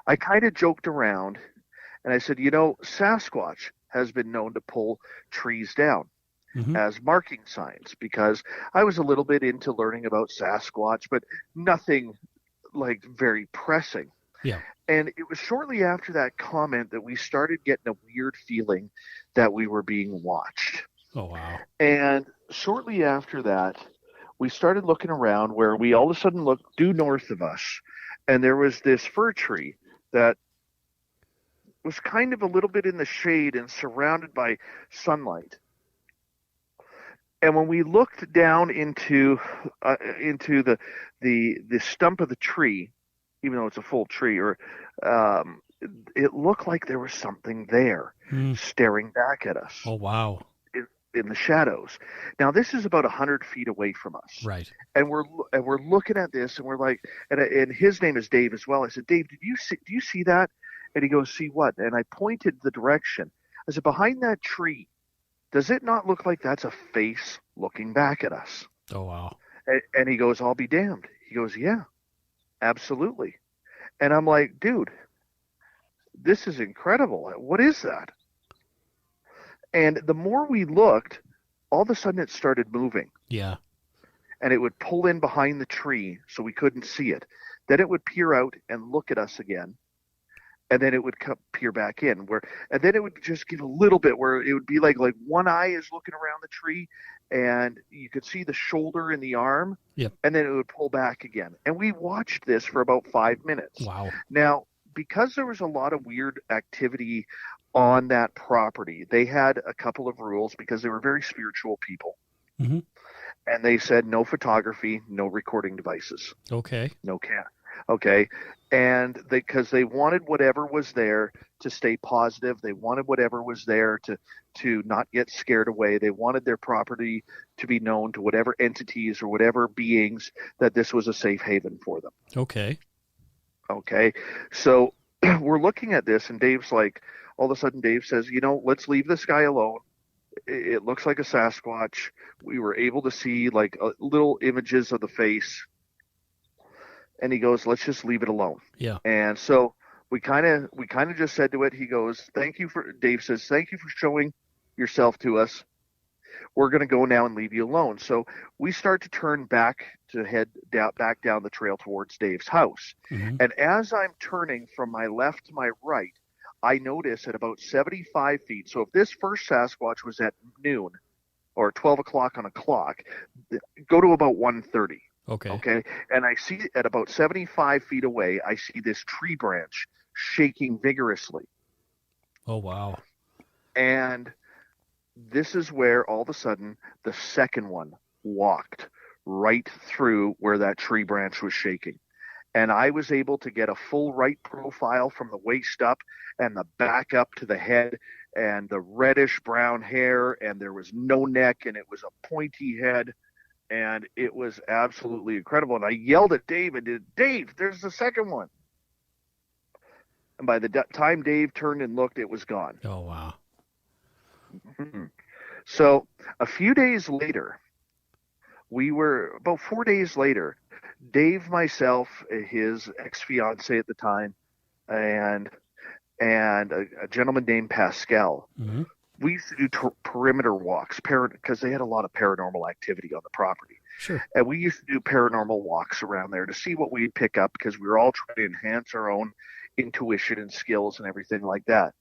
I kind of joked around and I said, Sasquatch has been known to pull trees down as marking signs, because I was a little bit into learning about Sasquatch, but nothing like very pressing. Yeah. And it was shortly after that comment that we started getting a weird feeling that we were being watched. Oh, wow. And shortly after that, we started looking around, where we all of a sudden looked due north of us, and there was this fir tree that was kind of a little bit in the shade and surrounded by sunlight. And when we looked down into the stump of the tree, even though it's a full tree, it looked like there was something there staring back at us. Oh, wow. In the shadows. Now, this is about 100 feet away from us. Right. And we're looking at this, and we're like, and his name is Dave as well. I said, Dave, do you see that? And he goes, see what? And I pointed the direction. I said, behind that tree, does it not look like that's a face looking back at us? Oh, wow. And he goes, I'll be damned. He goes, yeah, absolutely. And I'm like, dude, this is incredible. What is that? And the more we looked, all of a sudden it started moving. Yeah. And it would pull in behind the tree so we couldn't see it. Then it would peer out and look at us again. And then it would peer back in, and then it would just give a little bit where it would be like one eye is looking around the tree, and you could see the shoulder and the arm. Yep. And then it would pull back again. And we watched this for about 5 minutes. Wow. Now, because there was a lot of weird activity on that property, they had a couple of rules, because they were very spiritual people. Mm-hmm. And they said no photography, no recording devices. Okay. No camera. Okay. And because they wanted whatever was there to stay positive. They wanted whatever was there to not get scared away. They wanted their property to be known to whatever entities or whatever beings that this was a safe haven for them. Okay. Okay. So we're looking at this, and Dave's like, all of a sudden Dave says, let's leave this guy alone. It looks like a Sasquatch. We were able to see like little images of the face. And he goes, let's just leave it alone. Yeah. And so we kind of just said to it, he goes, Dave says, thank you for showing yourself to us. We're going to go now and leave you alone. So we start to turn back to head back down the trail towards Dave's house. Mm-hmm. And as I'm turning from my left to my right, I notice at about 75 feet. So if this first Sasquatch was at noon or 12 o'clock on a clock, go to about 1:30. Okay. And I see at about 75 feet away, I see this tree branch shaking vigorously. Oh, wow. And this is where all of a sudden the second one walked right through where that tree branch was shaking. And I was able to get a full right profile from the waist up and the back up to the head, and the reddish brown hair, and there was no neck, and it was a pointy head. And it was absolutely incredible. And I yelled at Dave, and Dave, there's the second one. And by the time Dave turned and looked, it was gone. Oh, wow. Mm-hmm. So a few days later, about 4 days later, Dave, myself, his ex-fiance at the time, and a gentleman named Pascal, Mm-hmm. we used to do perimeter walks because they had a lot of paranormal activity on the property. Sure. And we used to do paranormal walks around there to see what we'd pick up, because we were all trying to enhance our own intuition and skills and everything like that.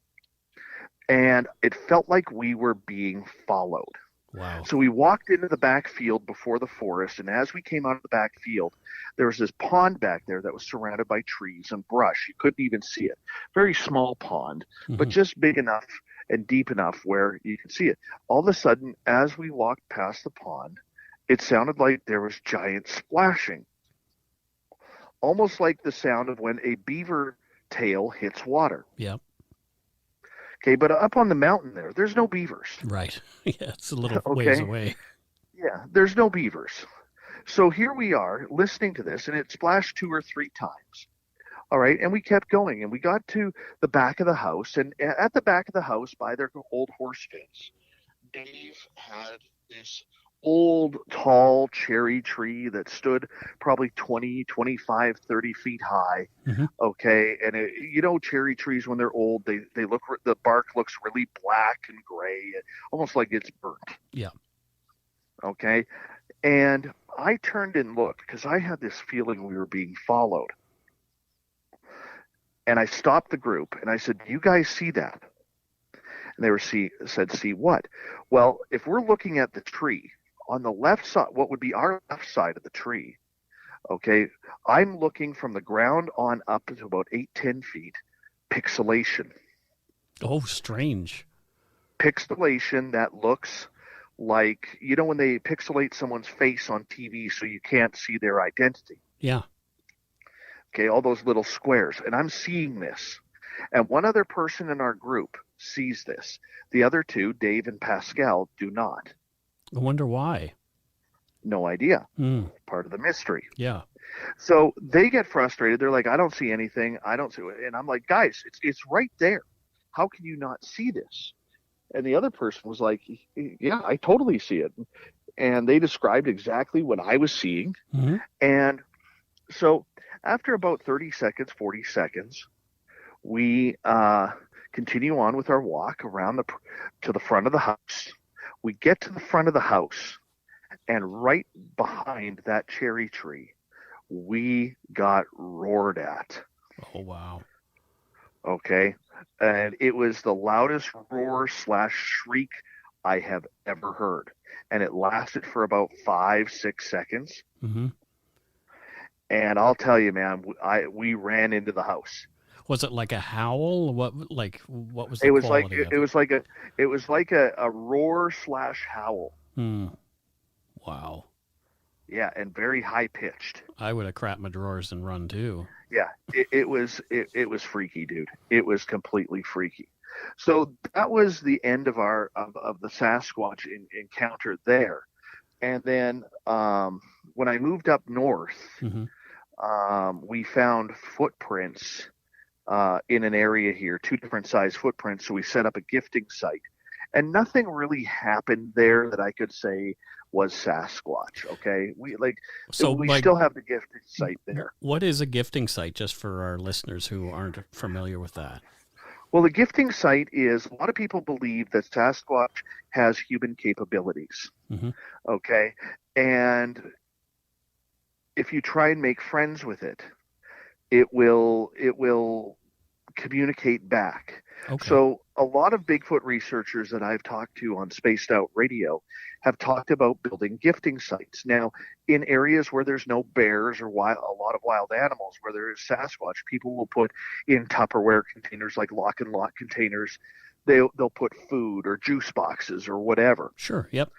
And it felt like we were being followed. Wow. So we walked into the back field before the forest, and as we came out of the back field, there was this pond back there that was surrounded by trees and brush. You couldn't even see it. Very small pond, but just big enough and deep enough where you could see it. All of a sudden, as we walked past the pond, it sounded like there was giant splashing, almost like the sound of when a beaver tail hits water. Yep. Okay, but up on the mountain there's no beavers. Right. Yeah, it's a little ways away. Yeah, there's no beavers. So here we are listening to this, and it splashed 2 or 3 times. All right, and we kept going, and we got to the back of the house, and at the back of the house by their old horse fence, Dave had this old tall cherry tree that stood probably 20, 25, 30 feet high. Mm-hmm. Okay, and cherry trees when they're old, they look, the bark looks really black and gray, almost like it's burnt. Yeah. Okay, and I turned and looked because I had this feeling we were being followed. And I stopped the group and I said, "You guys see that?" And they said, "See what?" Well, if we're looking at the tree on the left side, what would be our left side of the tree, okay, I'm looking from the ground on up to about 8-10 feet, pixelation. Oh, strange. Pixelation that looks like, when they pixelate someone's face on TV so you can't see their identity. Yeah. Okay, all those little squares. And I'm seeing this. And one other person in our group sees this. The other two, Dave and Pascal, do not. I wonder why. No idea. Mm. Part of the mystery. Yeah. So they get frustrated. They're like, "I don't see anything. I don't see it." And I'm like, "Guys, it's right there. How can you not see this?" And the other person was like, "Yeah, I totally see it." And they described exactly what I was seeing. Mm-hmm. And so after about 30 seconds, 40 seconds, we continue on with our walk around to the front of the house. We get to the front of the house, and right behind that cherry tree, we got roared at. Oh, wow. Okay. And it was the loudest roar / shriek I have ever heard. And it lasted for about 5-6 seconds. Mm-hmm. And I'll tell you, man, we ran into the house. Was it like a howl? What was the It was quality of it? It was like a roar / howl. Hmm. Wow. Yeah, and very high pitched. I would have crapped my drawers and run too. Yeah, it was freaky, dude. It was completely freaky. So that was the end of our of the Sasquatch encounter there. And then when I moved up north, Mm-hmm. we found footprints in an area here, 2 different size footprints. So we set up a gifting site, and nothing really happened there that I could say was Sasquatch. Okay, we still have the gifting site there. What is a gifting site, just for our listeners who aren't familiar with that? Well, the gifting site is, a lot of people believe that Sasquatch has human capabilities. Mm-hmm. Okay, and if you try and make friends with it, it will communicate back. Okay. So a lot of Bigfoot researchers that I've talked to on Spaced Out Radio have talked about building gifting sites. Now, in areas where there's no bears or a lot of wild animals, where there is Sasquatch, people will put in Tupperware containers, like lock and lock containers. They'll put food or juice boxes or whatever. Sure. Yep.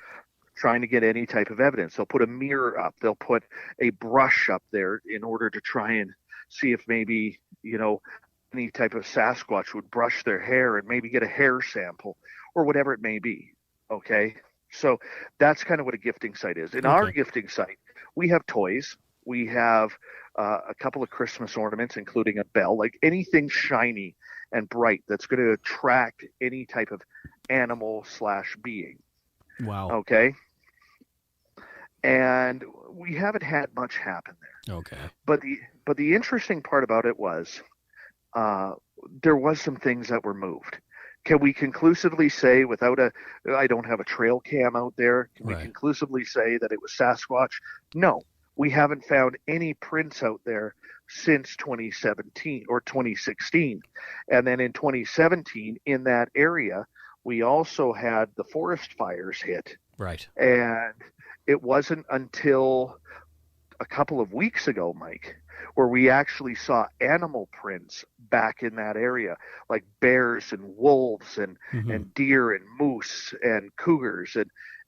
Trying to get any type of evidence. They'll put a mirror up. They'll put a brush up there in order to try and see if maybe, any type of Sasquatch would brush their hair and maybe get a hair sample or whatever it may be. Okay. So that's kind of what a gifting site is. In our gifting site, we have toys. We have a couple of Christmas ornaments, including a bell, like anything shiny and bright that's going to attract any type of animal / being. Wow. Okay. And we haven't had much happen there. Okay. But the interesting part about it was there was some things that were moved. Can we conclusively say, I don't have a trail cam out there, can we conclusively say that it was Sasquatch? No, we haven't found any prints out there since 2017 or 2016. And then in 2017, in that area, we also had the forest fires hit. Right. And it wasn't until a couple of weeks ago, Mike, where we actually saw animal prints back in that area, like bears and wolves and deer and moose and cougars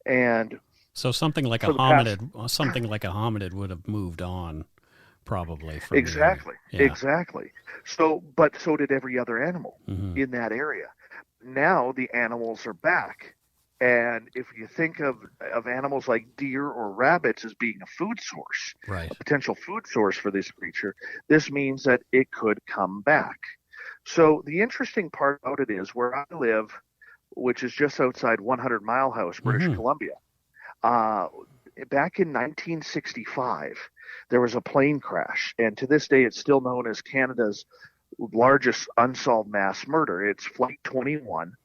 and so something like a hominid would have moved on, probably. From exactly. So did every other animal Mm-hmm. in that area. Now the animals are back, And if you think of animals like deer or rabbits as being a food source, Right. a potential food source for this creature, this means that it could come back. So the interesting part about it is where I live, which is just outside 100 Mile House, British Columbia. Back in 1965, there was a plane crash, and to this day, it's still known as Canada's largest unsolved mass murder. It's Flight 21.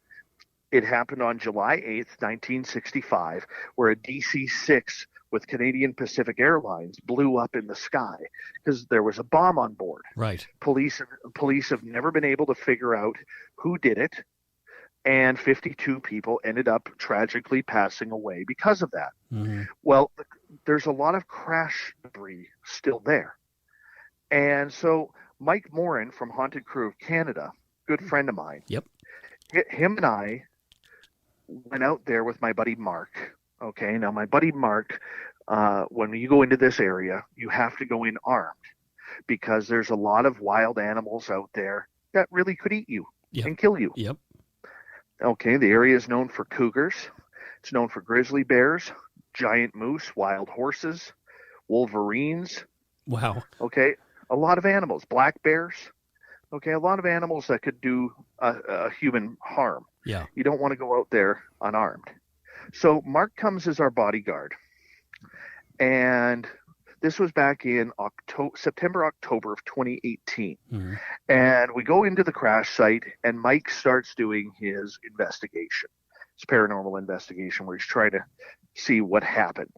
It happened on July 8th, 1965, where a DC-6 with Canadian Pacific Airlines blew up in the sky because there was a bomb on board. Right. Police have never been able to figure out who did it, and 52 people ended up tragically passing away because of that. Well, there's a lot of crash debris still there. And so Mike Morin from Haunted Crew of Canada, good friend of mine, Yep. him and I went out there with my buddy Mark. Okay, now my buddy Mark, when you go into this area, you have to go in armed because there's a lot of wild animals out there that really could eat you and kill you. Yep. Okay, the area is known for cougars. It's known for grizzly bears, giant moose, wild horses, wolverines. Wow. Okay, a lot of animals, black bears. Okay, a lot of animals that could do a human harm. Yeah. You don't want to go out there unarmed. So Mark comes as our bodyguard. And this was back in September, October of 2018. And we go into the crash site, and Mike starts doing his investigation, his paranormal investigation, where he's trying to see what happened.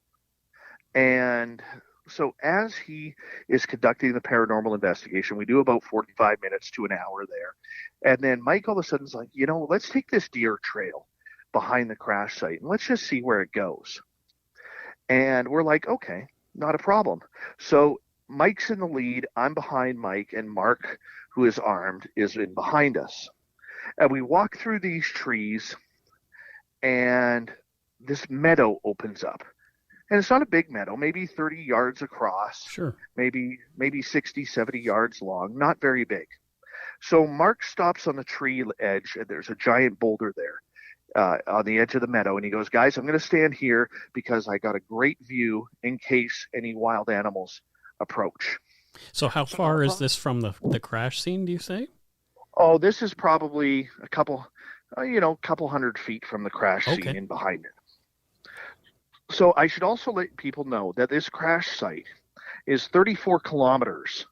And so as he is conducting the paranormal investigation, we do about 45 minutes to an hour there. And then Mike all of a sudden is like, let's take this deer trail behind the crash site and let's just see where it goes. And we're like, okay, not a problem. So Mike's in the lead, I'm behind Mike, and Mark, who is armed, is in behind us. And we walk through these trees, and this meadow opens up. And it's not a big meadow, maybe 30 yards across, Sure. maybe 60, 70 yards long, not very big. So Mark stops on the tree edge, and there's a giant boulder there on the edge of the meadow. And he goes, guys, I'm going to stand here because I got a great view in case any wild animals approach. So how far is this from the crash scene, do you say? Oh, this is probably a couple hundred feet from the crash scene and behind it. So I should also let people know that this crash site is 34 kilometers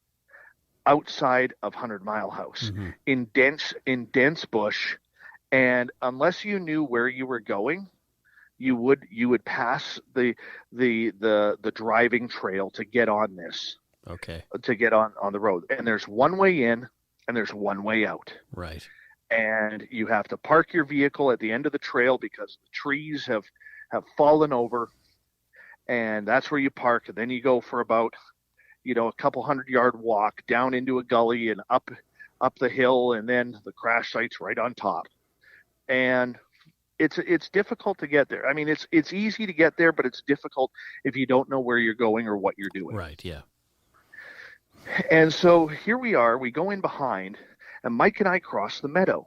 outside of 100 Mile House in dense bush. And unless you knew where you were going, you would pass the driving trail to get on this. Okay. To get on the road. And there's one way in and there's one way out. Right. And you have to park your vehicle at the end of the trail because the trees have fallen over. And that's where you park. And then you go for about, a couple 100-yard walk down into a gully and up the hill, and then the crash site's right on top. And it's difficult to get there. I mean, it's easy to get there, but it's difficult if you don't know where you're going or what you're doing. Right, yeah. And so here we are, we go in behind, and Mike and I cross the meadow.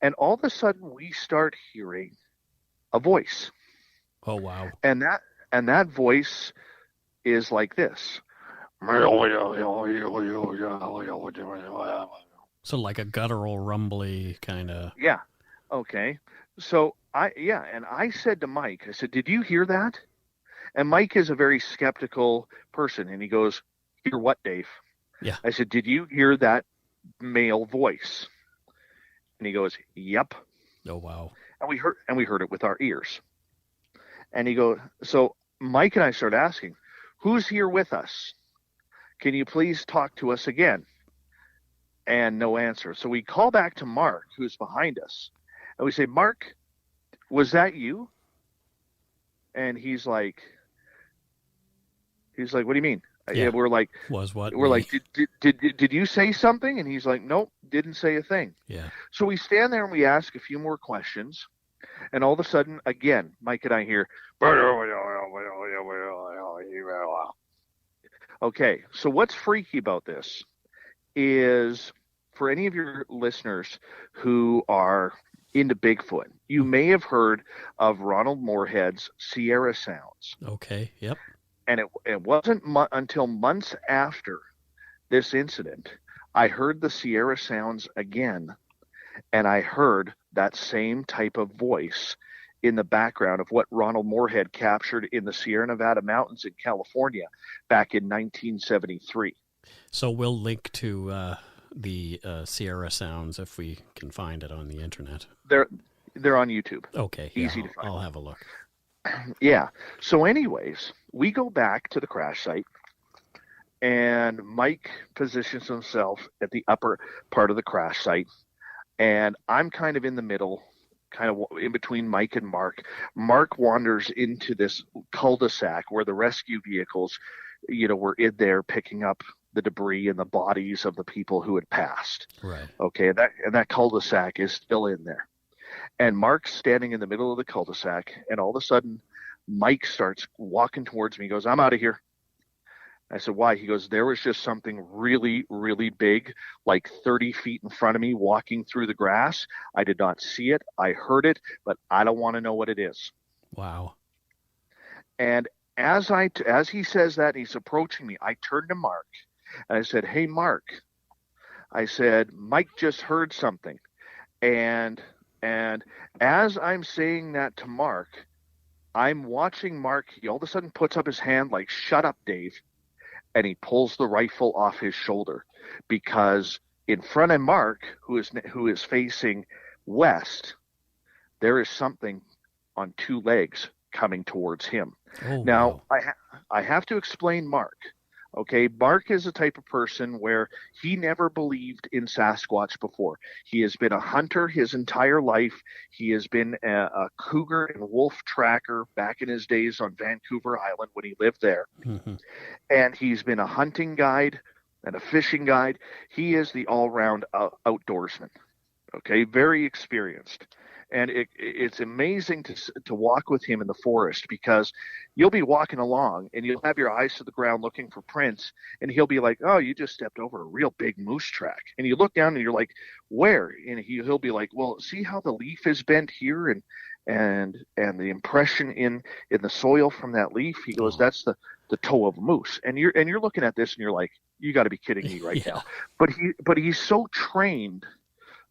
And all of a sudden we start hearing a voice. Oh, wow. And that voice is like this. So like a guttural, rumbly kind of. Yeah. Okay. So I said to Mike, I said, did you hear that? And Mike is a very skeptical person, and he goes, hear what, Dave? Yeah. I said, did you hear that male voice? And he goes, yep. Oh, wow. And we heard it with our ears. And he goes, so Mike and I start asking, who's here with us? Can you please talk to us again? And no answer. So we call back to Mark, who's behind us. And we say, Mark, was that you? And he's like, what do you mean? Yeah. We're like, was what? We're like, did you say something? And he's like, nope, didn't say a thing. Yeah. So we stand there and we ask a few more questions. And all of a sudden, again, Mike and I hear, okay, so what's freaky about this is for any of your listeners who are into Bigfoot, you may have heard of Ronald Moorhead's Sierra Sounds. Okay. Yep. And it wasn't until months after this incident, I heard the Sierra Sounds again, and I heard that same type of voice in the background of what Ronald Moorhead captured in the Sierra Nevada mountains in California back in 1973. So we'll link to the Sierra Sounds if we can find it on the internet. They're on YouTube. Okay. Easy yeah, to find. I'll have a look. Yeah. So anyways, we go back to the crash site, and Mike positions himself at the upper part of the crash site, and I'm kind of in the middle, kind of in between Mike and Mark. Mark wanders into this cul-de-sac where the rescue vehicles, were in there picking up the debris and the bodies of the people who had passed. Right. Okay, and that cul-de-sac is still in there. And Mark's standing in the middle of the cul-de-sac, and all of a sudden, Mike starts walking towards me. He goes, "I'm out of here." I said, "Why?" He goes, "There was just something really, really big, like 30 feet in front of me, walking through the grass. I did not see it. I heard it, but I don't want to know what it is." Wow. And as he says that, and he's approaching me, I turned to Mark, and I said, "Hey, Mark," I said, "Mike just heard something." And as I'm saying that to Mark, I'm watching Mark. He all of a sudden puts up his hand like, "Shut up, Dave." And he pulls the rifle off his shoulder, because in front of Mark, who is facing west, there is something on two legs coming towards him. Oh, now, wow. I have to explain Mark. Okay, Mark is the type of person where he never believed in Sasquatch before. He has been a hunter his entire life. He has been a cougar and wolf tracker back in his days on Vancouver Island when he lived there. Mm-hmm. And he's been a hunting guide and a fishing guide. He is the all-round outdoorsman. Okay, very experienced. And it's amazing to walk with him in the forest, because you'll be walking along and you'll have your eyes to the ground looking for prints, and he'll be like, "Oh, you just stepped over a real big moose track." And you look down and you're like, "Where?" And he'll be like, "Well, see how the leaf is bent here and the impression in the soil from that leaf?" He goes, "That's the toe of a moose." And you're looking at this and you're like, "You got to be kidding me right now." But he's so trained,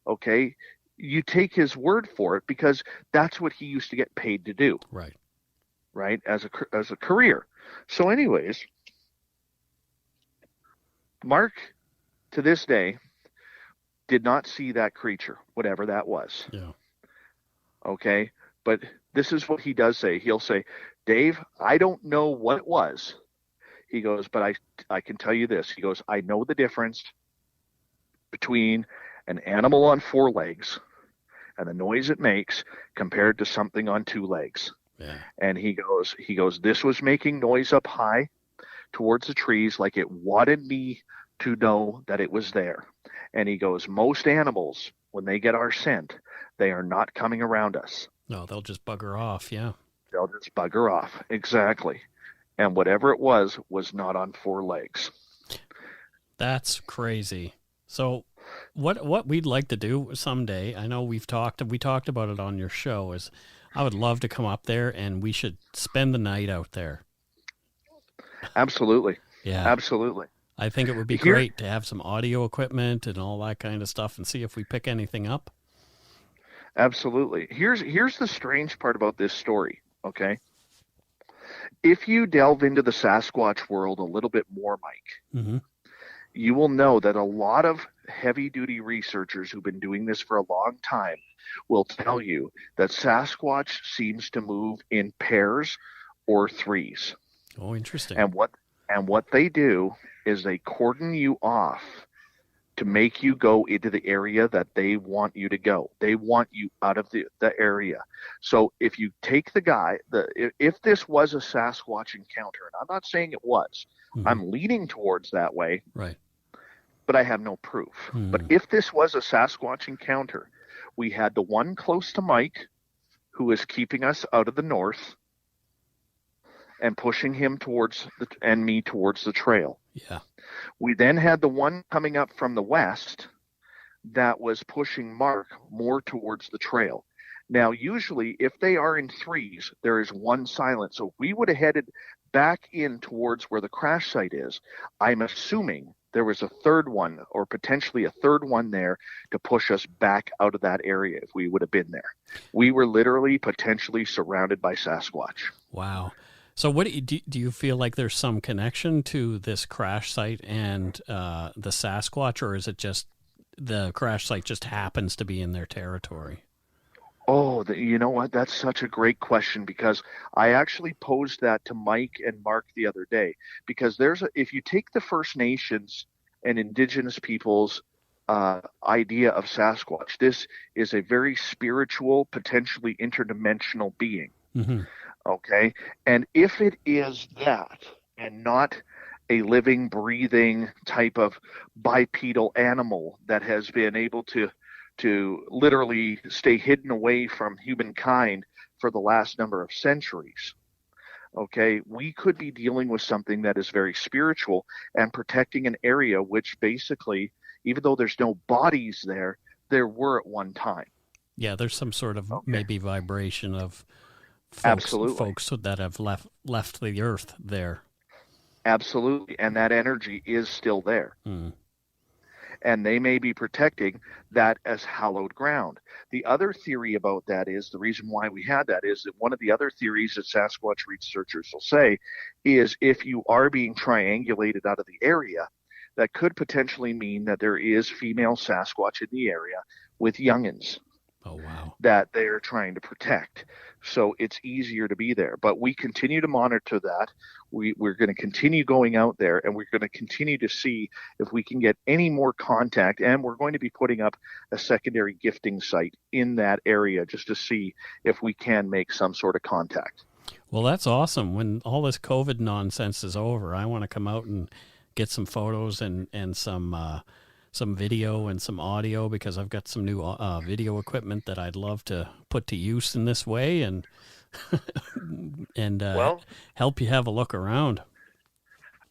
okay? You take his word for it, because that's what he used to get paid to do. Right. As a career. So anyways, Mark, to this day, did not see that creature, whatever that was. Yeah. Okay. But this is what he does say. He'll say, "Dave, I don't know what it was." He goes, "But I can tell you this." He goes, "I know the difference between an animal on four legs and the noise it makes compared to something on two legs." Yeah. And he goes, "This was making noise up high towards the trees, like it wanted me to know that it was there." And he goes, "Most animals, when they get our scent, they are not coming around us. No, they'll just bugger off. Yeah. They'll just bugger off." Exactly. And whatever it was not on four legs. That's crazy. So what we'd like to do someday, I know we talked about it on your show, is I would love to come up there and we should spend the night out there. Absolutely. Yeah. Absolutely. I think it would be great to have some audio equipment and all that kind of stuff and see if we pick anything up. Absolutely. Here's the strange part about this story, okay? If you delve into the Sasquatch world a little bit more, Mike, Mm-hmm. you will know that a lot of heavy-duty researchers who've been doing this for a long time will tell you that Sasquatch seems to move in pairs or threes. Oh, interesting. And what they do is they cordon you off to make you go into the area that they want you to go. They want you out of the area. So if you take the guy, if this was a Sasquatch encounter, and I'm not saying it was, Mm-hmm. I'm leaning towards that way, Right. but I have no proof. Mm-hmm. But if this was a Sasquatch encounter, we had the one close to Mike, who was keeping us out of the north and pushing him towards and me towards the trail. Yeah. We then had the one coming up from the west that was pushing Mark more towards the trail. Now, usually, if they are in threes, there is one silent. So if we would have headed back in towards where the crash site is, I'm assuming there was a third one or potentially a third one there to push us back out of that area if we would have been there. We were literally potentially surrounded by Sasquatch. Wow. So what do you feel like there's some connection to this crash site and the Sasquatch, or is it just the crash site just happens to be in their territory? Oh, you know what? That's such a great question, because I actually posed that to Mike and Mark the other day. Because if you take the First Nations and Indigenous peoples' idea of Sasquatch, this is a very spiritual, potentially interdimensional being. Mm-hmm. Okay, and if it is that and not a living, breathing type of bipedal animal that has been able to literally stay hidden away from humankind for the last number of centuries. Okay, we could be dealing with something that is very spiritual and protecting an area which basically, even though there's no bodies there were at one time. Yeah, there's some sort of maybe vibration of folks that have left the earth there. Absolutely, and that energy is still there. Mm. And they may be protecting that as hallowed ground. The other theory about that is, the reason why we had that is that one of the other theories that Sasquatch researchers will say is, if you are being triangulated out of the area, that could potentially mean that there is female Sasquatch in the area with youngins. Oh, wow. That they're trying to protect. So it's easier to be there. But we continue to monitor that. We're going to continue going out there, and we're going to continue to see if we can get any more contact. And we're going to be putting up a secondary gifting site in that area just to see if we can make some sort of contact. Well, that's awesome. When all this COVID nonsense is over, I want to come out and get some photos and some video and some audio, because I've got some new video equipment that I'd love to put to use in this way and help you have a look around.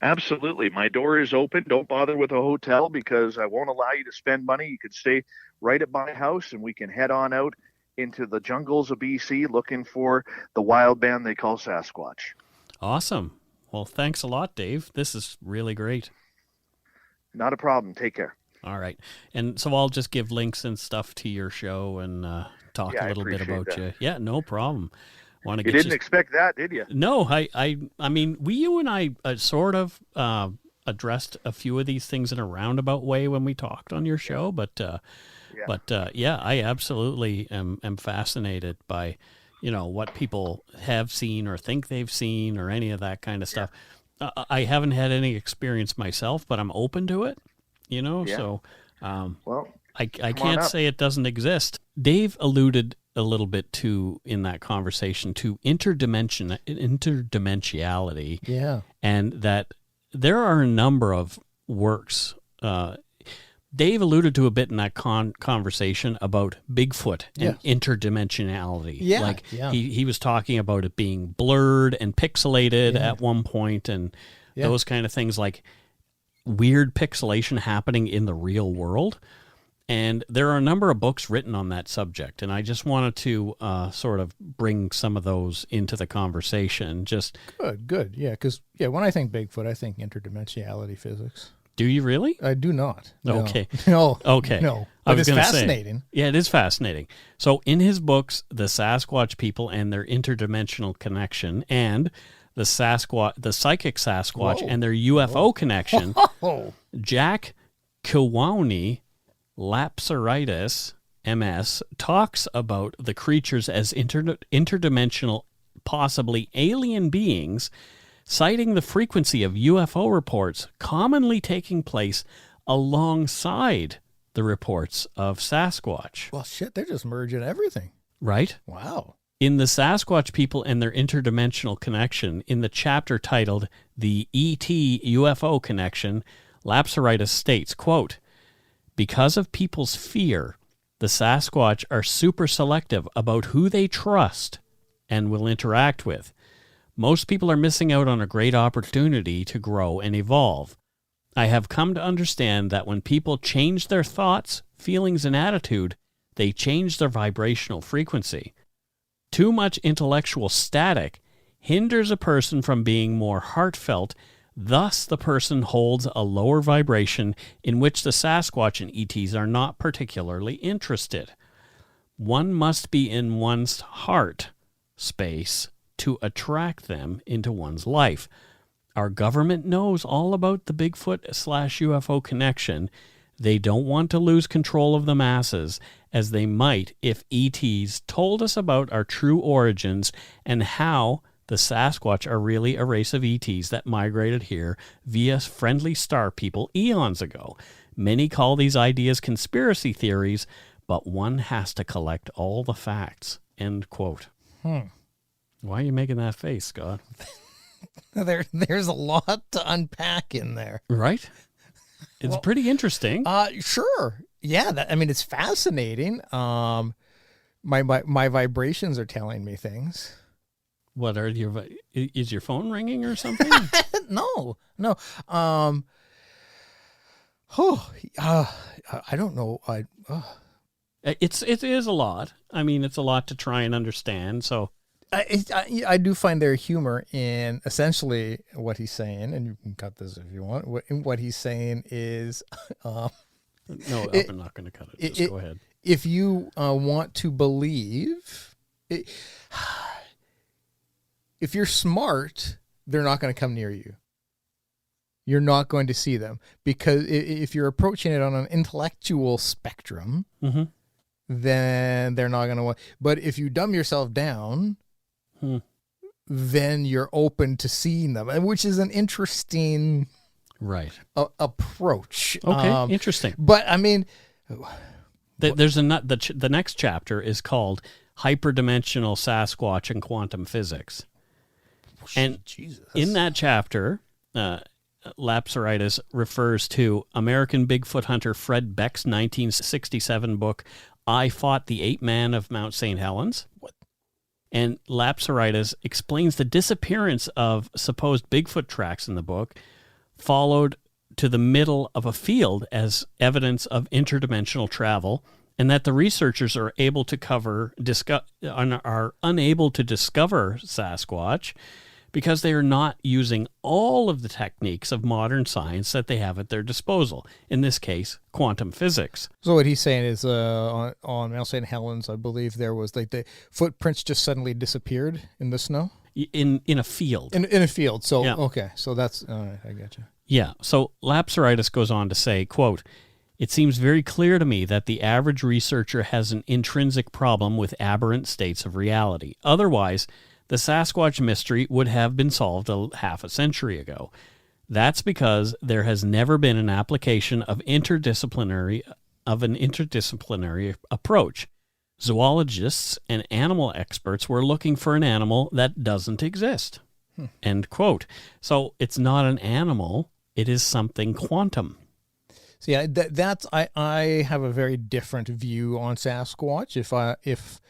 Absolutely. My door is open. Don't bother with a hotel, because I won't allow you to spend money. You can stay right at my house, and we can head on out into the jungles of BC looking for the wild band they call Sasquatch. Awesome. Well, thanks a lot, Dave. This is really great. Not a problem. Take care. All right. And so I'll just give links and stuff to your show and talk a little bit about that. you. Yeah, no problem. You didn't expect that, did you? No, I mean, you and I sort of addressed a few of these things in a roundabout way when we talked on your show, but I absolutely am fascinated by, what people have seen or think they've seen or any of that kind of stuff. I haven't had any experience myself, but I'm open to it. So I can't say it doesn't exist. Dave alluded a little bit to, in that conversation, to interdimensionality. Yeah. And that there are a number of works. Dave alluded to a bit in that conversation about Bigfoot and interdimensionality. Yeah. Like he was talking about it being blurred and pixelated at one point, and those kind of things, like weird pixelation happening in the real world. And there are a number of books written on that subject, and I just wanted to sort of bring some of those into the conversation. Just good, yeah, because when I think Bigfoot, I think interdimensionality physics. Do you really? I do not. No. Okay. No. Okay. No. But it's fascinating. Yeah, it is fascinating. So in his books, The Sasquatch People and Their Interdimensional Connection, and the Psychic Sasquatch and Their UFO Connection, Jack Kiwani Lapsaritis, MS, talks about the creatures as interdimensional, possibly alien beings, citing the frequency of UFO reports commonly taking place alongside the reports of Sasquatch. Well, shit, they're just merging everything. Right? Wow. In The Sasquatch People and Their Interdimensional Connection, in the chapter titled The ET UFO Connection, Lapsaritis states, quote, "Because of people's fear, the Sasquatch are super selective about who they trust and will interact with. Most people are missing out on a great opportunity to grow and evolve. I have come to understand that when people change their thoughts, feelings, and attitude, they change their vibrational frequency. Too much intellectual static hinders a person from being more heartfelt. Thus, the person holds a lower vibration in which the Sasquatch and ETs are not particularly interested. One must be in one's heart space to attract them into one's life. Our government knows all about the Bigfoot/UFO connection. They don't want to lose control of the masses, as they might if ETs told us about our true origins and how the Sasquatch are really a race of ETs that migrated here via friendly star people eons ago. Many call these ideas conspiracy theories, but one has to collect all the facts. End quote. Why are you making that face, Scott? There's a lot to unpack in there. Right? It's pretty interesting. Sure. Yeah, it's fascinating. My vibrations are telling me things. What are is your phone ringing or something? No. I don't know. It is a lot. It's a lot to try and understand. So I do find their humor in essentially what he's saying, and you can cut this if you want. What he's saying is, no, I'm not going to cut it. Just go ahead. If you want to believe, if you're smart, they're not going to come near you. You're not going to see them, because if you're approaching it on an intellectual spectrum, then they're not going to want. But if you dumb yourself down, then you're open to seeing them, which is an interesting approach. Okay, interesting. But there's the next chapter is called Hyperdimensional Sasquatch and Quantum Physics. And in that chapter, Lapsaritis refers to American Bigfoot hunter Fred Beck's 1967 book, I Fought the Ape Man of Mount St. Helens. What? And Lapsaritis explains the disappearance of supposed Bigfoot tracks in the book, followed to the middle of a field as evidence of interdimensional travel, and that the researchers are unable to discover Sasquatch because they are not using all of the techniques of modern science that they have at their disposal. In this case, quantum physics. So what he's saying is on Mount St. Helens, I believe there was the footprints just suddenly disappeared in the snow? In a field. In a field. So, yeah. Okay. So that's, all right, I got you. Yeah. So Lapsaritis goes on to say, quote, "It seems very clear to me that the average researcher has an intrinsic problem with aberrant states of reality. Otherwise, the Sasquatch mystery would have been solved half a century ago. That's because there has never been an application of an interdisciplinary approach. Zoologists and animal experts were looking for an animal that doesn't exist." End quote. So it's not an animal, it is something quantum. So yeah, that's I have a very different view on Sasquatch. If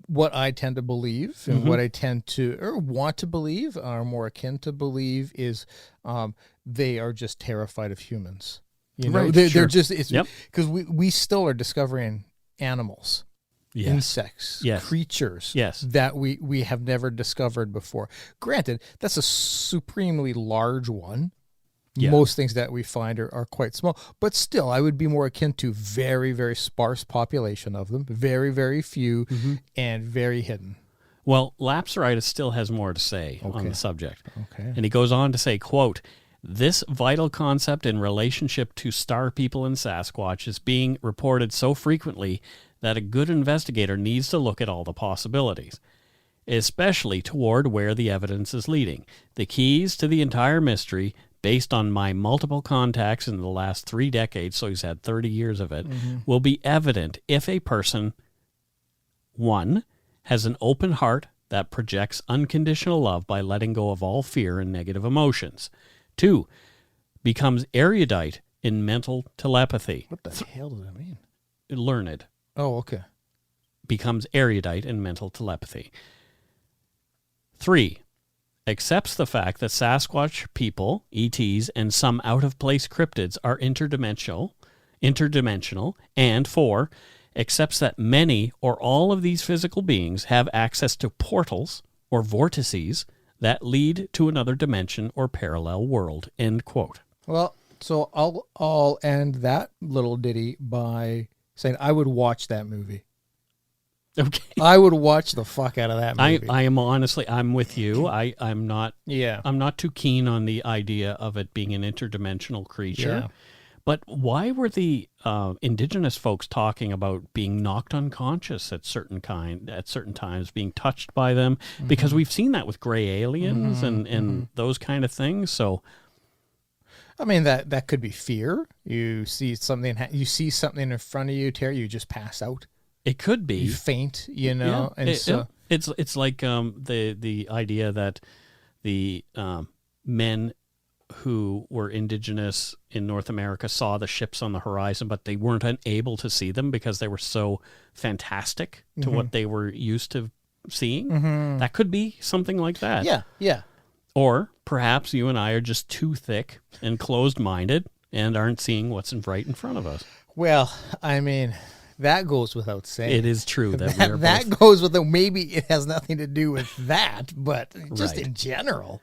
what I tend to believe and what I tend to or want to believe are more akin to believe is they are just terrified of humans. You know, right, they're just because we still are discovering animals. Yes. Insects, yes. creatures yes. that we have never discovered before. Granted, that's a supremely large one. Yeah. Most things that we find are quite small, but still, I would be more akin to very, very sparse population of them, very, very few, and very hidden. Well, Lapsaritis still has more to say on the subject. Okay. And he goes on to say, quote, "This vital concept in relationship to star people and Sasquatch is being reported so frequently that a good investigator needs to look at all the possibilities, especially toward where the evidence is leading. The keys to the entire mystery, based on my multiple contacts in the last 3 decades, so he's had 30 years of it, will be evident if a person, 1, has an open heart that projects unconditional love by letting go of all fear and negative emotions. 2, becomes erudite in mental telepathy." What the hell does that mean? Learned. Oh, okay. Becomes erudite in mental telepathy. 3, accepts the fact that Sasquatch people, ETs, and some out-of-place cryptids are interdimensional interdimensional, and 4, accepts that many or all of these physical beings have access to portals or vortices that lead to another dimension or parallel world, end quote. Well, so I'll end that little ditty by saying I would watch that movie. Okay. I would watch the fuck out of that movie. I am honestly, I'm with you. I'm not Yeah. I'm not too keen on the idea of it being an interdimensional creature. Yeah. But why were the indigenous folks talking about being knocked unconscious at certain times, being touched by them? Because we've seen that with gray aliens and those kind of things. So, I mean that could be fear. You see something in front of you, Terry, you just pass out. it could be. You faint, you know, Yeah, and so it's like the idea that the men who were indigenous in North America saw the ships on the horizon, but they weren't able to see them because they were so fantastic to what they were used to seeing. That could be something like that. Yeah. Or perhaps you and I are just too thick and closed-minded and aren't seeing what's right in front of us. Well, I mean, that goes without saying. It is true that we are that both... goes without. Maybe it has nothing to do with that, but just Right. in general.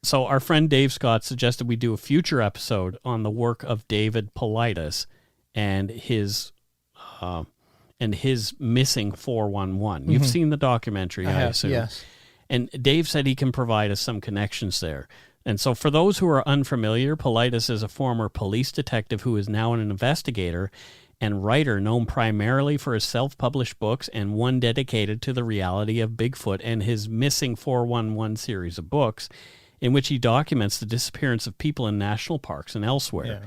So our friend Dave Scott suggested we do a future episode on the work of David Paulides and his missing 411. You've seen the documentary, I assume. Yes. And Dave said he can provide us some connections there. And so for those who are unfamiliar, Paulides is a former police detective who is now an investigator and writer known primarily for his self-published books and one dedicated to the reality of Bigfoot and his Missing 411 series of books, in which he documents the disappearance of people in national parks and elsewhere. Yeah.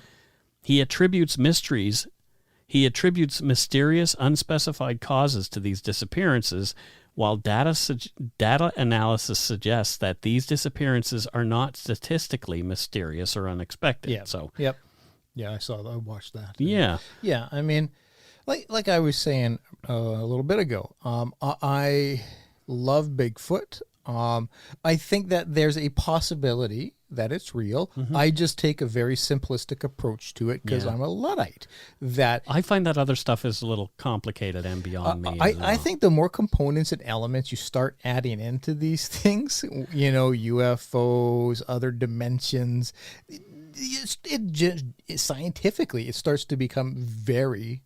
He attributes mysterious, unspecified causes to these disappearances, while data analysis suggests that these disappearances are not statistically mysterious or unexpected. Yeah. So, Yep. Yeah, I watched that. yeah. Yeah, I mean, like I was saying a little bit ago, I love Bigfoot. I think that there's a possibility that it's real. I just take a very simplistic approach to it because Yeah. I'm a Luddite. That I find that other stuff is a little complicated and beyond me. as I well. think the more components and elements you start adding into these things, you know, UFOs, other dimensions, scientifically, it starts to become very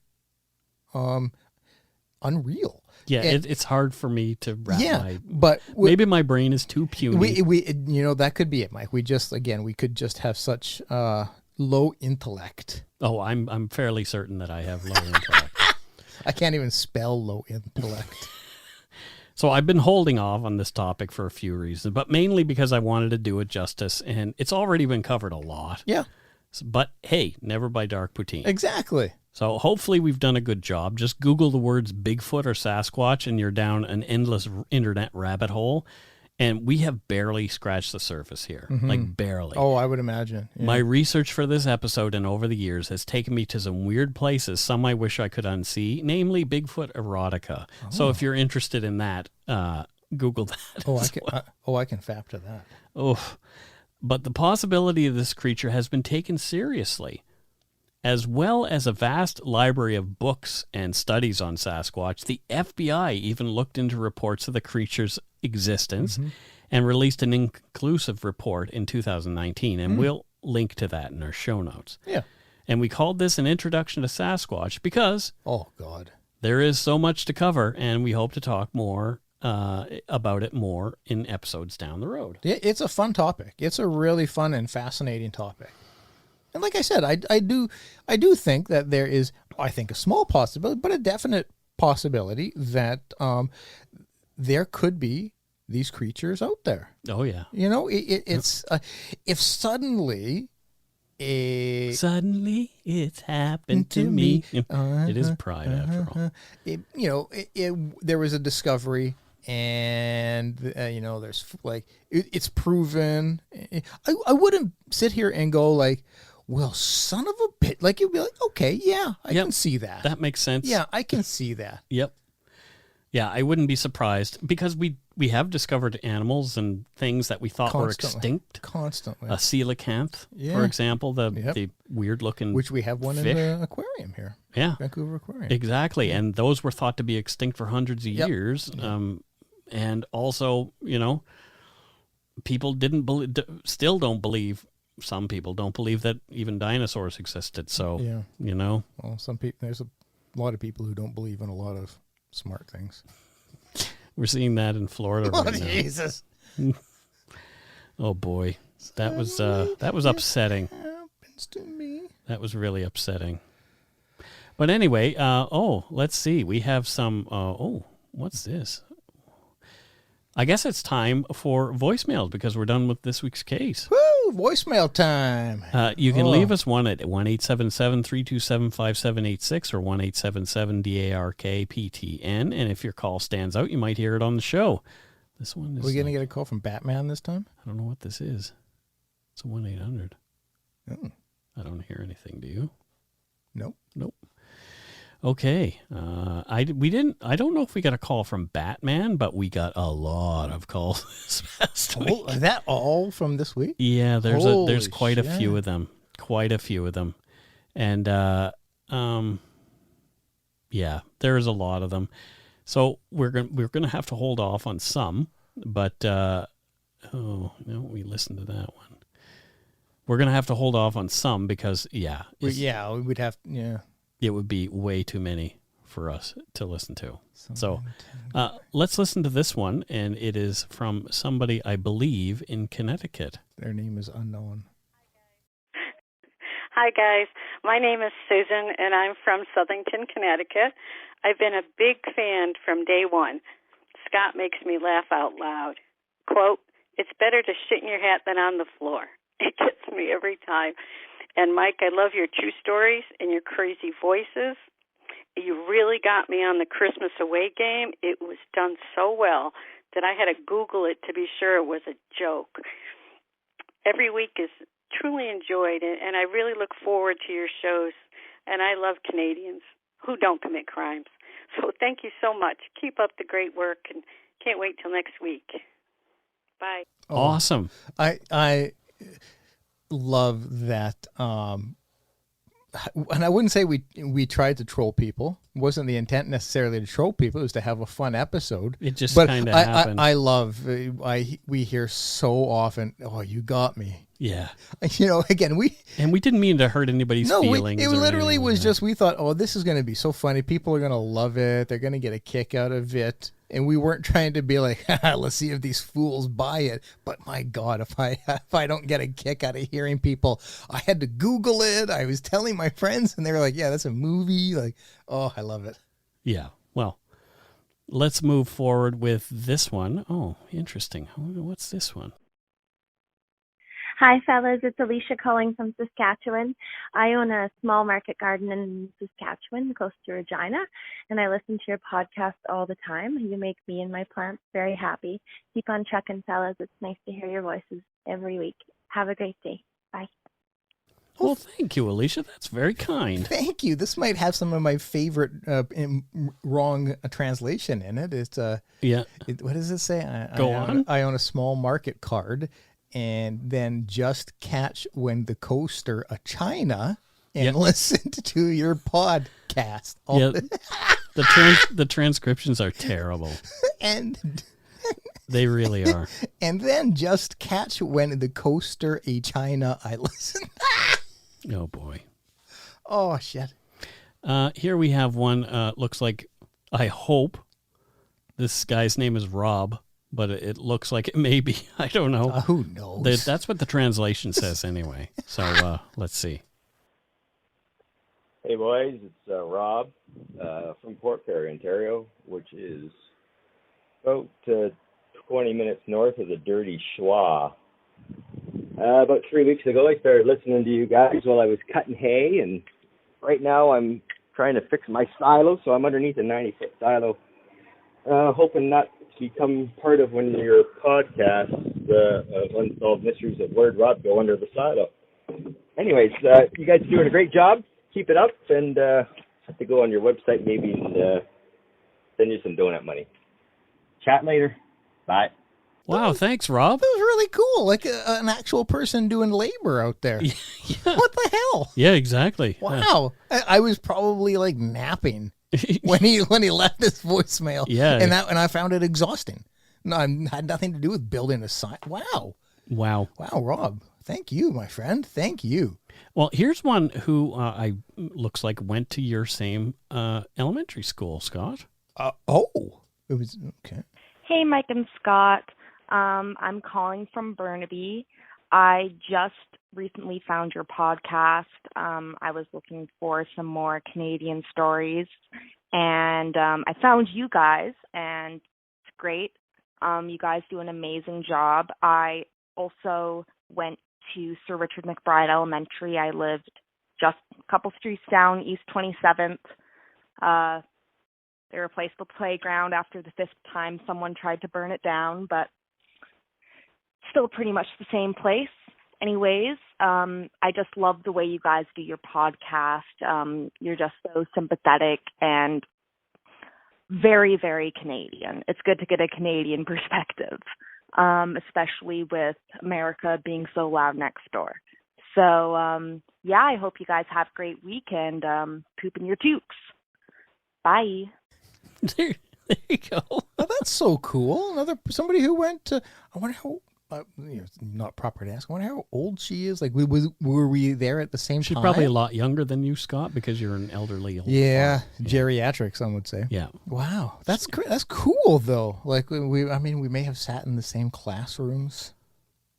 unreal. Yeah, And- it's hard for me to wrap my... but Maybe my brain is too puny. we you know, that could be it, Mike. We could just have such low intellect. Oh, I'm fairly certain that I have low intellect. I can't even spell low intellect. So I've been holding off on this topic for a few reasons, but mainly because I wanted to do it justice, and it's already been covered a lot. Yeah, But hey, never by dark poutine. exactly. So hopefully we've done a good job. Just Google the words Bigfoot or Sasquatch and you're down an endless internet rabbit hole. And we have barely scratched the surface here, like barely. Oh, I would imagine. Yeah. My research for this episode and over the years has taken me to some weird places, some I wish I could unsee, namely Bigfoot erotica. So if you're interested in that, Google that. I can fap to that. Oh, but the possibility of this creature has been taken seriously. As well as a vast library of books and studies on Sasquatch, the FBI even looked into reports of the creature's existence and released an inconclusive report in 2019, and we'll link to that in our show notes. Yeah. And we called this an introduction to Sasquatch because Oh God. there is so much to cover, and we hope to talk more about it more in episodes down the road. It's a fun topic. It's a really fun and fascinating topic. And like I said, I do think that there is, I think, a small possibility, but a definite possibility that there could be these creatures out there. Oh, yeah. You know, it's if suddenly Suddenly it's happened to me. It is pride after all. there was a discovery, and there's like it's proven. I wouldn't sit here and go like, well, son of a bit. Like you'd be like, okay, yeah, I Yep. can see that. That makes sense. Yeah, I can see that. Yep. Yeah, I wouldn't be surprised because we have discovered animals and things that we thought were extinct. Constantly. A coelacanth, for example, the weird-looking which we have one fish. in the aquarium here. Yeah. Vancouver Aquarium. Exactly, and those were thought to be extinct for hundreds of years. And also, people still don't believe. Some people don't believe that even dinosaurs existed. So, Well, some people. There's a lot of people who don't believe in a lot of smart things. We're seeing that in Florida right now. Jesus! Oh boy, that was upsetting. Happens to me. That was really upsetting. But anyway, let's see. We have some. What's this? I guess it's time for voicemail because we're done with this week's case. Woo! Voicemail time. You can leave us one at 1-877-327-5786 or 1-877-DARK-PTN. And if your call stands out, you might hear it on the show. This one is. Are we going to get a call from Batman this time? I don't know what this is. It's a 1-800. Oh. I don't hear anything. Do you? Nope. Okay. I don't know if we got a call from Batman, but we got a lot of calls this past week. Is that all from this week? Yeah, there's quite a few of them. And there's a lot of them. So we're going to have to hold off on some, but we listened to that one. We're going to have to hold off on some because we would have it would be way too many for us to listen to. So let's listen to this one, and it is from somebody, I believe, in Connecticut. Their name is unknown. Hi, guys. My name is Susan, and I'm from Southington, Connecticut. I've been a big fan from day one. Scott makes me laugh out loud. Quote, "It's better to shit in your hat than on the floor." It gets me every time. And Mike, I love your true stories and your crazy voices. You really got me on the Christmas away game. It was done so well that I had to Google it to be sure it was a joke. Every week is truly enjoyed, and I really look forward to your shows. And I love Canadians who don't commit crimes. So thank you so much. Keep up the great work, and can't wait till next week. Bye. Awesome. I love that. And I wouldn't say we tried to troll people. It wasn't the intent necessarily to troll people. It was to have a fun episode. It just kind of happened. I love. We hear so often. Oh, you got me. Yeah. Again, we didn't mean to hurt anybody's feelings. It literally was just, we thought, oh, this is going to be so funny. People are going to love it. They're going to get a kick out of it. And we weren't trying to be like, let's see if these fools buy it. But my God, if I don't get a kick out of hearing people, I had to Google it. I was telling my friends, and they were like, yeah, that's a movie. Like, oh, I love it. Yeah. Well, let's move forward with this one. Oh, interesting. What's this one? Hi, fellas. It's Alicia calling from Saskatchewan. I own a small market garden in Saskatchewan, close to Regina, and I listen to your podcast all the time. You make me and my plants very happy. Keep on trucking, fellas. It's nice to hear your voices every week. Have a great day. Bye. Well, thank you, Alicia. That's very kind. Thank you. This might have some of my favorite wrong translation in it. It's what does it say? I own a small market card. And then just catch when the coaster a China and listen to your podcast. The transcriptions are terrible. And they really are. And then just catch when the coaster a China I listen. Oh boy. Oh shit. Here we have one. Looks like, I hope this guy's name is Rob. But it looks like it may be. I don't know. Who knows? That's what the translation says anyway. So let's see. Hey, boys. It's Rob from Port Perry, Ontario, which is about 20 minutes north of the dirty Schwa. About 3 weeks ago, I started listening to you guys while I was cutting hay, and right now I'm trying to fix my silo, so I'm underneath a 90-foot silo, hoping not become part of one of your podcasts, the Unsolved Mysteries of Word Rob go under the silo. Anyways, you guys are doing a great job. Keep it up, and I have to go on your website maybe and Send you some donut money. Chat later. Bye. Wow, thanks, Rob. That was really cool. Like an actual person doing labor out there. Yeah. What the hell? Yeah, exactly. Wow. I was probably like napping when he left this voicemail. Yeah. And I found it exhausting. No, it had nothing to do with building a sign. Wow. Wow. Wow, Rob. Thank you, my friend. Thank you. Well, here's one who I looks like went to your same elementary school, Scott. It was okay. Hey, Mike and Scott. I'm calling from Burnaby. I just recently found your podcast. I was looking for some more Canadian stories, and I found you guys, and it's great. You guys do an amazing job. I also went to Sir Richard McBride Elementary. I lived just a couple streets down, East 27th. They replaced the playground after the 5th time someone tried to burn it down, but still pretty much the same place. Anyways, I just love the way you guys do your podcast. You're just so sympathetic and very, very Canadian. It's good to get a Canadian perspective, especially with America being so loud next door. So, I hope you guys have a great week and poop in your toques. Bye. There you go. Oh, that's so cool. Somebody who went to, I wonder how, not proper to ask, I wonder how old she is. Like, were we there at the same time? She's probably a lot younger than you, Scott, because you're an elderly old Yeah, farm. geriatric, some would say. Yeah. Wow, that's that's cool though. Like we may have sat in the same classrooms.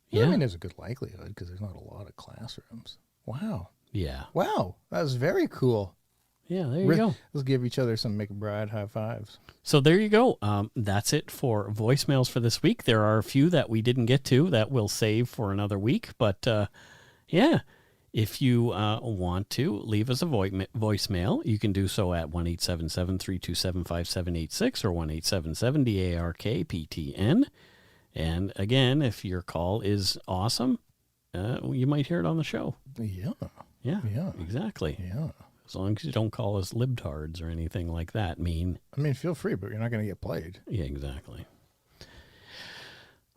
Yeah. I mean, there's a good likelihood because there's not a lot of classrooms. Wow. Yeah. Wow, that was very cool. Yeah, there you go. Let's give each other some McBride high fives. So there you go. That's it for voicemails for this week. There are a few that we didn't get to that we'll save for another week. But, if you want to leave us a voicemail, you can do so at 1-877-327-5786 or 1-877-DARK-PTN. And again, if your call is awesome, you might hear it on the show. Yeah. Yeah, exactly. Yeah. As long as you don't call us libtards or anything like that mean. I mean, feel free, but you're not going to get played. Yeah, exactly.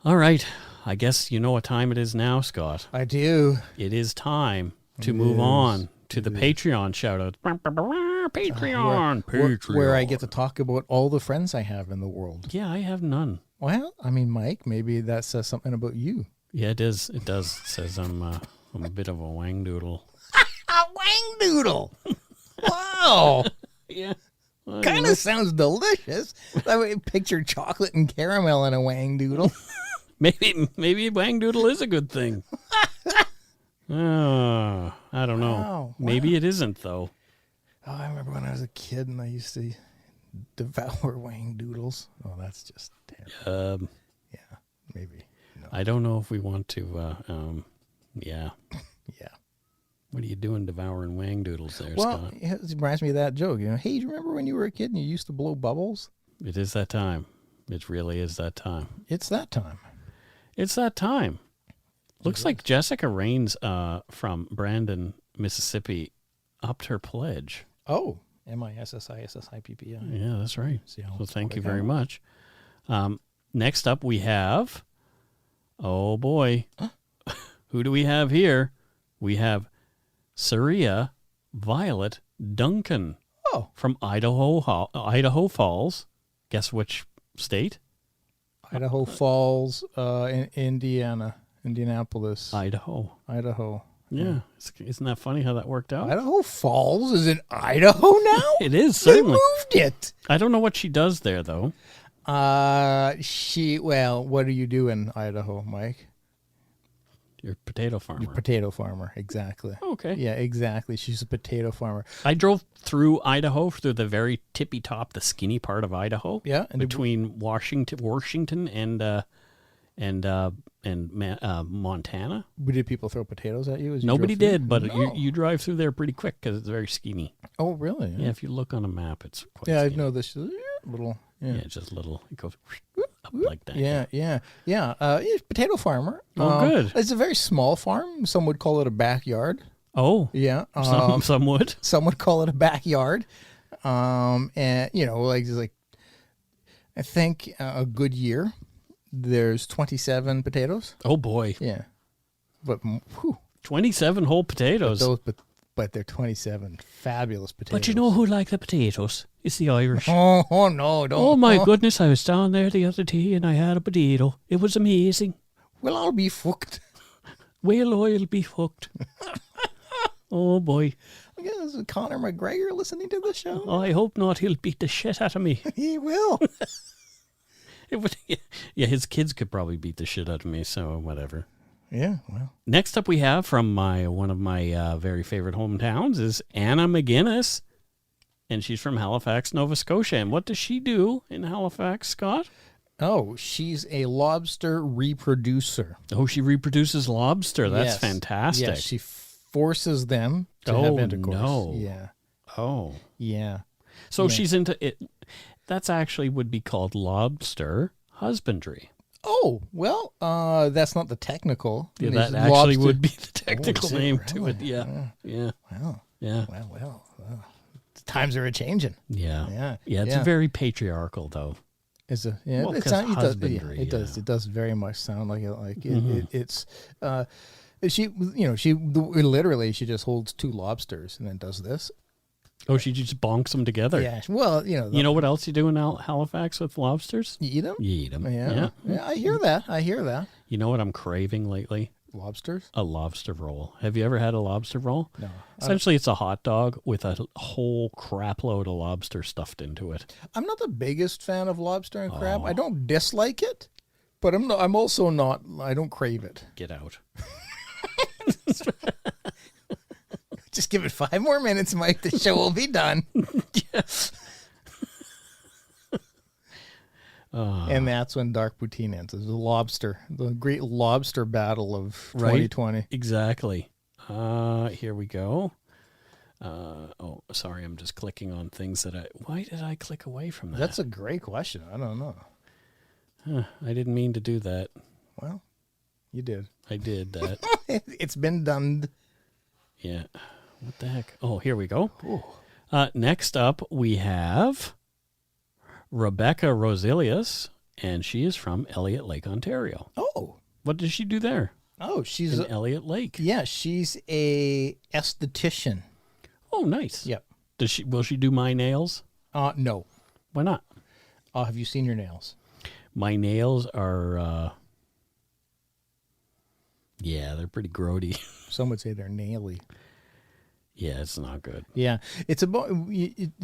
All right. I guess you know what time it is now, Scott. I do. It is time to move on to the Patreon shout-out. Patreon. Where I get to talk about all the friends I have in the world. Yeah, I have none. Well, I mean, Mike, maybe that says something about you. Yeah, it does. It does. It says I'm a bit of a wangdoodle. A wangdoodle. Wow. Yeah. Well, kind of sounds delicious. I mean, picture chocolate and caramel in a wangdoodle. Maybe wangdoodle is a good thing. I don't know. Wow. Maybe it isn't, though. Oh, I remember when I was a kid and I used to devour wangdoodles. Oh, that's just terrible. Yeah, maybe. No. I don't know if we want to. Yeah. Yeah. What are you doing devouring wangdoodles there, Well, Scott? it reminds me of that joke. You know, hey, do you remember when you were a kid and you used to blow bubbles? It is that time. It really is that time. It's that time. It's that time. Looks like Jessica Raines from Brandon, Mississippi, upped her pledge. Oh, MISSISSIPPI. Yeah, that's right. So thank you very much. Huh? Next up, we have, oh boy, who do we have here? We have Saria Violet Duncan from Idaho Falls. Guess which state? Idaho Falls, Indianapolis. Idaho. Yeah. Isn't that funny how that worked out? Idaho Falls is in Idaho now? It is, certainly. They moved it. I don't know what she does there, though. What do you do in Idaho, Mike? You're a potato farmer. You're a potato farmer, exactly. Okay. Yeah, exactly. She's a potato farmer. I drove through Idaho, through the very tippy top, the skinny part of Idaho. Yeah. And between Washington and Montana. Did people throw potatoes at you? Nobody did, but you drive through there pretty quick because it's very skinny. Oh, really? Yeah, if you look on a map, it's quite skinny. Yeah, I know this little. Yeah, just little. It goes up like that. Yeah. He's a potato farmer. Oh, good. It's a very small farm. Some would call it a backyard. Oh. Yeah. Some would. Some would call it a backyard. And, just like I think a good year, there's 27 potatoes. Oh, boy. Yeah. But, whew, 27 whole potatoes. but they're 27 fabulous potatoes. But you know who like the potatoes? It's the Irish. Oh no, don't. Oh, my goodness. I was down there the other day and I had a potato. It was amazing. Well, I'll be fucked. Well, I'll be hooked. Oh, boy. I guess is Conor McGregor listening to the show? I hope not. He'll beat the shit out of me. He will. It would, yeah, his kids could probably beat the shit out of me, so whatever. Yeah, well. Next up we have from one of my very favorite hometowns is Anna McGuinness, and she's from Halifax, Nova Scotia. And what does she do in Halifax, Scott? Oh, she's a lobster reproducer. Oh, she reproduces lobster. That's Yes. fantastic. Yes, she forces them to have intercourse. No. Yeah. Oh. Yeah. So Yeah. she's into it. That's actually would be called lobster husbandry. Oh, well, that's not the technical. Yeah, There's that actually lobster- would be the technical is it name to really? it. Yeah. Yeah. Wow. Yeah. Well. The times are a-changing. Yeah. Yeah. Yeah. It's very patriarchal, though. It's a yeah. Well, it 'cause sound- it does. Yeah, husbandry, it does. yeah. It does very much sound like it. Like Mhm. it's. She literally she just holds two lobsters and then does this. Oh, she just bonks them together. Yeah. Well, You know what else you do in Halifax with lobsters? you eat them. You eat them. Yeah. I hear that. You know what I'm craving lately? Lobsters. A lobster roll. Have you ever had a lobster roll? No. Essentially, it's a hot dog with a whole crap load of lobster stuffed into it. I'm not the biggest fan of lobster and crab. Oh. I don't dislike it, but I'm also not. I don't crave it. Get out. Just give it 5 more minutes, Mike. The show will be done. Yes. And that's when Dark Poutine ends. It's the great lobster battle of Right? 2020. Exactly. Here we go. Oh, sorry. I'm just clicking on things why did I click away from that? That's a great question. I don't know. I didn't mean to do that. Well, you did. I did that. It's been done. Yeah. What the heck? Oh, here we go. Next up, we have Rebecca Rosilius, and she is from Elliott Lake, Ontario. Oh. What does she do there? Oh, she's in Elliott Lake. Yeah, she's a esthetician. Oh, nice. Yep. Will she do my nails? No. Why not? Have you seen your nails? My nails are yeah, they're pretty grody. Some would say they're naily. Yeah, it's not good. Yeah, it's about.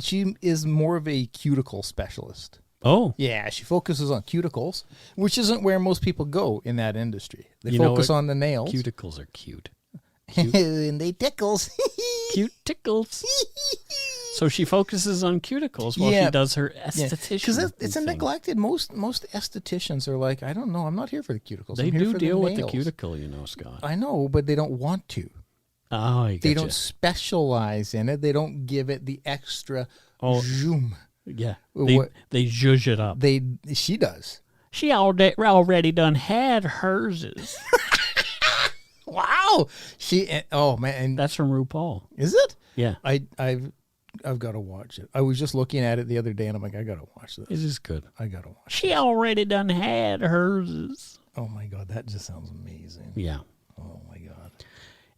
She is more of a cuticle specialist. Oh, yeah, she focuses on cuticles, which isn't where most people go in that industry. They You know focus what? on the nails. Cuticles are cute. And they tickles. Cute tickles. So she focuses on cuticles while she does her esthetician. Because it's a thing. neglected. Most estheticians are like, I don't know, I'm not here for the cuticles. They I'm here do for deal with the nails." cuticle, Scott. I know, but they don't want to. Oh, I They getcha. don't specialize in it. They don't give it the extra zoom. Yeah, What- they zhuzh it up. She does. She already done had hers. Wow. Oh man, That's from RuPaul. is it? Yeah, I've got to watch it. I was just looking at it the other day, and I'm like, I got to watch this. it is good. I got to watch. She already done had hers. Oh my god, that just sounds amazing. Yeah. Oh my god.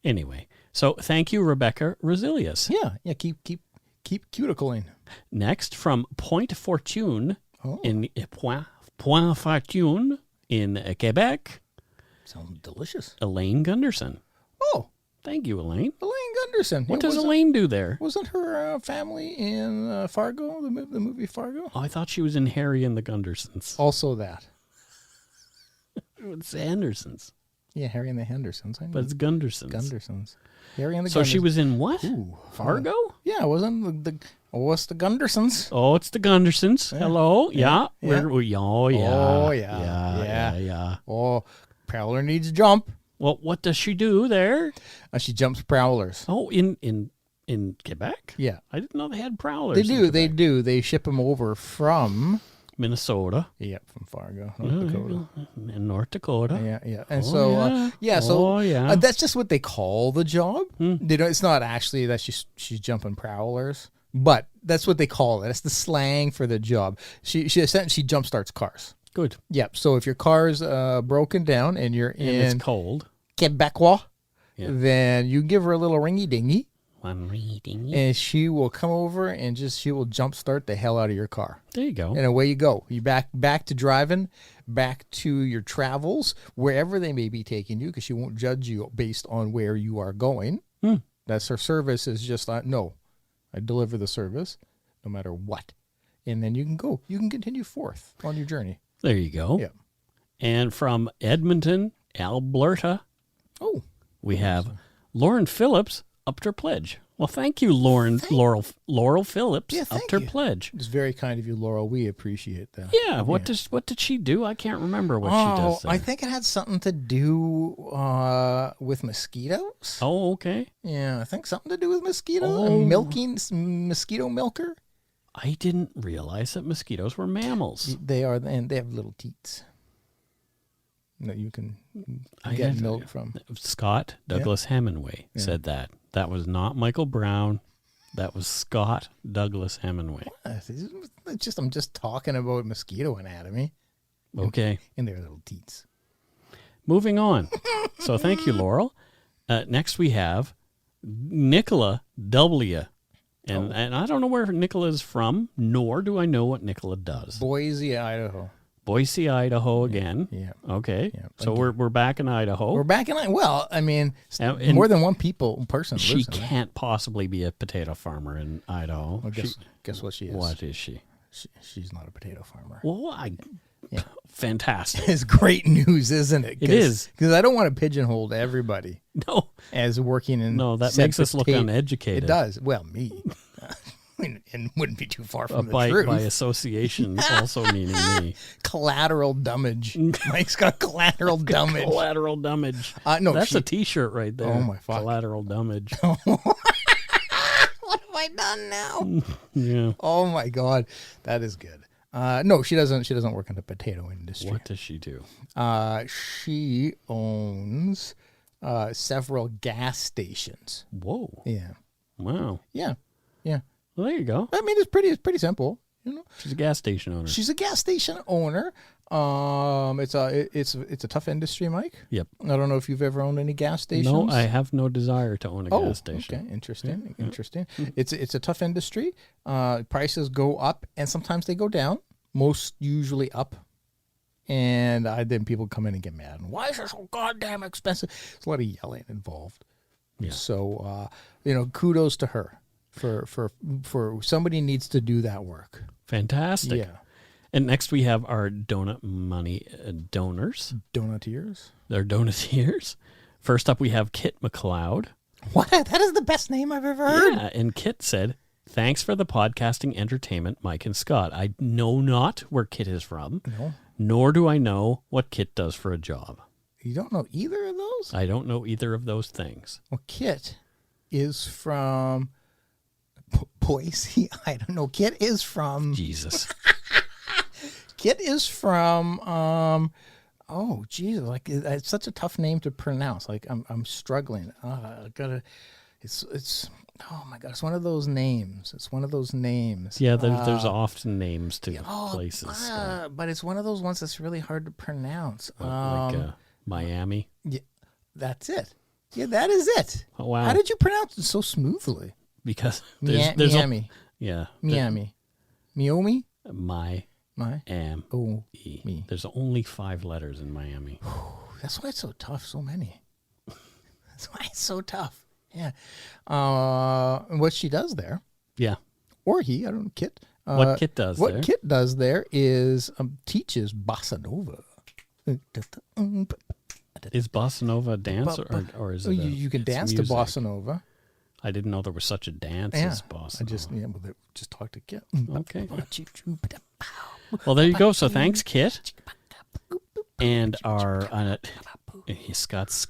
Anyway, so thank you, Rebecca Rosilius. Yeah. Keep cuticling. Next, from Point Fortune Oh. in Point Fortune in Quebec, Sounds delicious. Elaine Gunderson. Oh, Thank you, Elaine. Elaine Gunderson. What Yeah, does Elaine do there? Wasn't her family in Fargo, the movie Fargo? Oh, I thought she was in Harry and the Gundersons. Also that. It's Andersons, Yeah, Harry and the Hendersons. but it's Gundersons. Gundersons. Harry and the So she Gundersons. was in what? Ooh, Fargo? Yeah, it wasn't what's the Gundersons? Oh, it's the Gundersons. Yeah. Hello. Yeah. Yeah. Oh, yeah. Oh, yeah. Yeah. Oh, Prowler needs a jump. Well, what does she do there? She jumps prowlers. Oh, in Quebec? Yeah. I didn't know they had prowlers. They in do. Quebec. They do. They ship them over from. Minnesota. Yep, from Fargo, North Dakota. In North Dakota. Yeah. And Oh, so, yeah. so Oh, yeah. that's just what they call the job. Hmm. They don't. It's not actually that she's jumping prowlers, but that's what they call it. That's the slang for the job. She jumpstarts cars. Good. Yep. So if your car's broken down and you're in it's cold, Quebecois, then you give her a little ringy dingy. One ringy dingy. And she will come over and she will jumpstart the hell out of your car. There you go. And away you go. You back to driving, back to your travels, wherever they may be taking you, because she won't judge you based on where you are going. That's her service. Is just no, I deliver the service no matter what. And then you can go. You can continue forth on your journey. There you go. Yeah. And from Edmonton, Alberta, we have Lauren Phillips upped her pledge. Well, thank you, Laurel Phillips, upped her pledge. It's very kind of you, Laurel. We appreciate that. Yeah. What did she do? I can't remember what she does there. I think it had something to do with mosquitoes. Oh, okay. Yeah, I think something to do with mosquitoes. Milking, mosquito milker. I didn't realize that mosquitoes were mammals. They are, and they have little teats that you can get milk from. Scott Douglas Hemingway said that. That was not Michael Brown. That was Scott Douglas Hemingway. I'm just talking about mosquito anatomy. Okay. And their little teats. Moving on. So thank you, Laurel. Next we have Nicola W. And I don't know where Nicola is from, nor do I know what Nicola does. Boise, Idaho. Boise, Idaho again. Yeah. Okay. Yeah. So we're back in Idaho. We're back in Idaho. Well, I mean, more than one person She lives in there. can't possibly be a potato farmer in Idaho. Well, guess what she is? What is she? She's not a potato farmer. Well, fantastic. It's great news, isn't it? It is. Because I don't want to pigeonhole everybody. No. As working in that makes us look uneducated. It does. Well, me. And wouldn't be too far from the truth. By association, also meaning me. Collateral damage. Mike's got collateral damage. Collateral damage. No, that's a T-shirt right there. Oh my fuck. Collateral damage. What have I done now? Yeah. Oh my God, that is good. No, she doesn't. She doesn't work in the potato industry. What does she do? She owns several gas stations. Whoa. Yeah. Wow. Yeah. Well, there you go. I mean, it's pretty simple. She's a gas station owner. She's a gas station owner. It's a tough industry, Mike. Yep. I don't know if you've ever owned any gas stations. No, I have no desire to own a gas station. Okay, interesting. Yeah. Interesting. It's a tough industry. Prices go up and sometimes they go down. Most usually up. And then people come in and get mad. Why is it so goddamn expensive? There's a lot of yelling involved. Yeah. So kudos to her. For somebody needs to do that work. Fantastic. Yeah. And next we have our donut money donors. Donatiers? They're donatiers. First up we have Kit McLeod. What? That is the best name I've ever heard. Yeah, and Kit said, "Thanks for the podcasting entertainment, Mike and Scott. I know not where Kit is from, nor do I know what Kit does for a job." You don't know either of those? I don't know either of those things. Well, Kit is from Boise. I don't know. Kit is from Jesus. Kit is from oh Jesus! Like it's such a tough name to pronounce. Like I'm struggling. I gotta. It's oh my God! It's one of those names. It's one of those names. Yeah, there's often names to places, but it's one of those ones that's really hard to pronounce. Like Miami. Yeah, that's it. Yeah, that is it. Oh, wow! How did you pronounce it so smoothly? Because there's Miami. Miami. Miami? Me. There's only 5 letters in Miami. That's why it's so tough, so many. That's why it's so tough. Yeah. What she does there. Yeah. Or he, I don't know, Kit. What Kit does there. What Kit does there is teaches bossa nova. Is bossa nova a dance or is it you can dance to bossa nova. I didn't know there was such a dance as bossa nova. Just talk to Kit. Okay. Well, there you go. So thanks, Kit. And our Scott's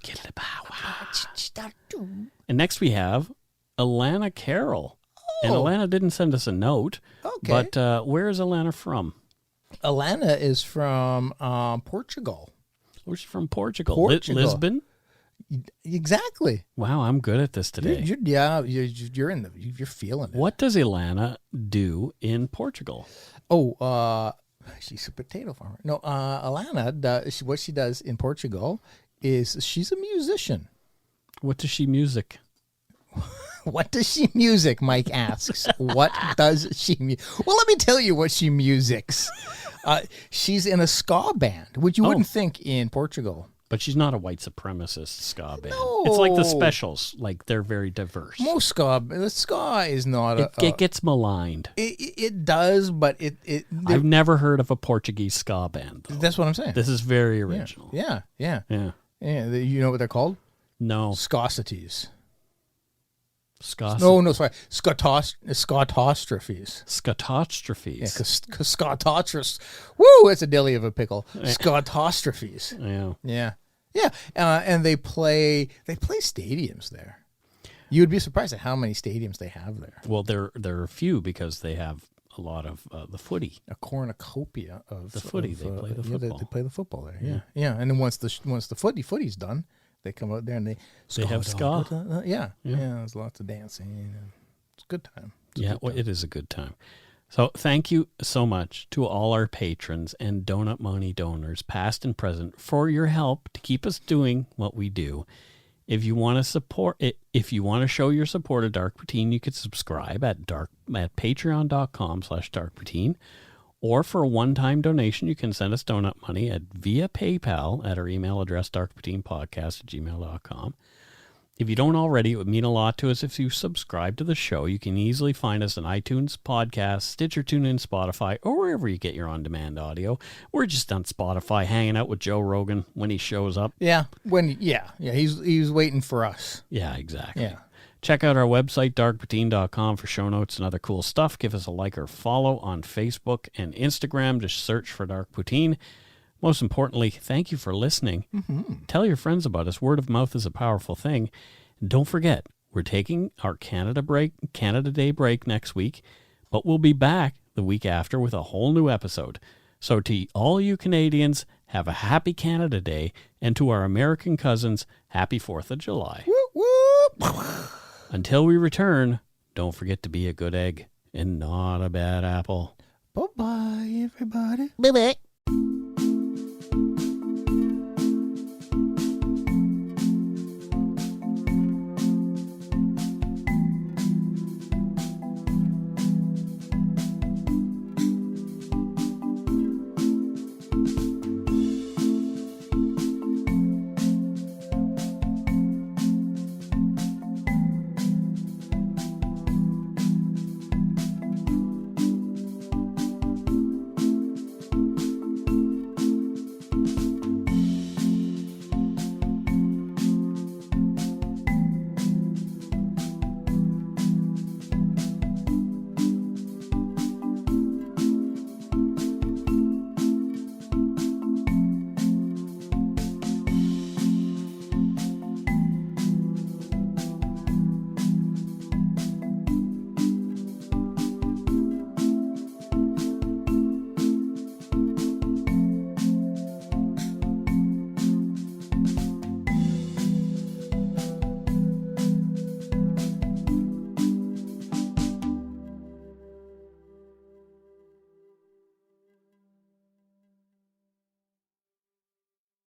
and next we have Alana Carroll. And Alana didn't send us a note. Okay. But where is Alana from? Alana is from Portugal. Where's she from? Portugal. Lisbon? Exactly. Wow, I'm good at this today. You're feeling it. What does Ilana do in Portugal? Oh, she's a potato farmer. No, Alana, what she does in Portugal is she's a musician. What does she music? What does she music? Mike asks. What does she Well, let me tell you what she musics. She's in a ska band, which you wouldn't think in Portugal. But she's not a white supremacist ska band. No. It's like the Specials. Like, they're very diverse. Most ska is not it gets maligned. It does, but I've never heard of a Portuguese ska band, though. That's what I'm saying. This is very original. Yeah. You know what they're called? No. Scosities. No, sorry. Scotostrophes. Scotostrophes. Yeah, because scotostrophes. Woo, it's a dilly of a pickle. Scotostrophes. Yeah. Yeah. And they play stadiums there. You would be surprised at how many stadiums they have there. Well, there are a few because they have a lot of the footy. A cornucopia of the footy. They play the football. They play the football there. Yeah. And then once the footy's done, they come out there and they have ska. Yeah. There's lots of dancing. It's a good time. It is a good time. So thank you so much to all our patrons and Donut Money donors, past and present, for your help to keep us doing what we do. If you want to show your support of Dark Poutine, you could subscribe at patreon.com/darkpoutine. Or for a one-time donation, you can send us donut money via PayPal at our email address, darkpoutinepodcast@gmail.com. If you don't already, it would mean a lot to us if you subscribe to the show. You can easily find us on iTunes, Podcasts, Stitcher, TuneIn, Spotify, or wherever you get your on-demand audio. We're just on Spotify hanging out with Joe Rogan when he shows up. Yeah, he's waiting for us. Yeah, exactly. Yeah. Check out our website, darkpoutine.com, for show notes and other cool stuff. Give us a like or follow on Facebook and Instagram. Just search for Dark Poutine. Most importantly, thank you for listening. Mm-hmm. Tell your friends about us. Word of mouth is a powerful thing. And don't forget, we're taking our Canada Day break next week, but we'll be back the week after with a whole new episode. So to all you Canadians, have a happy Canada Day, and to our American cousins, happy 4th of July. Whoop, whoop. Until we return, don't forget to be a good egg and not a bad apple. Bye-bye, everybody. Bye-bye.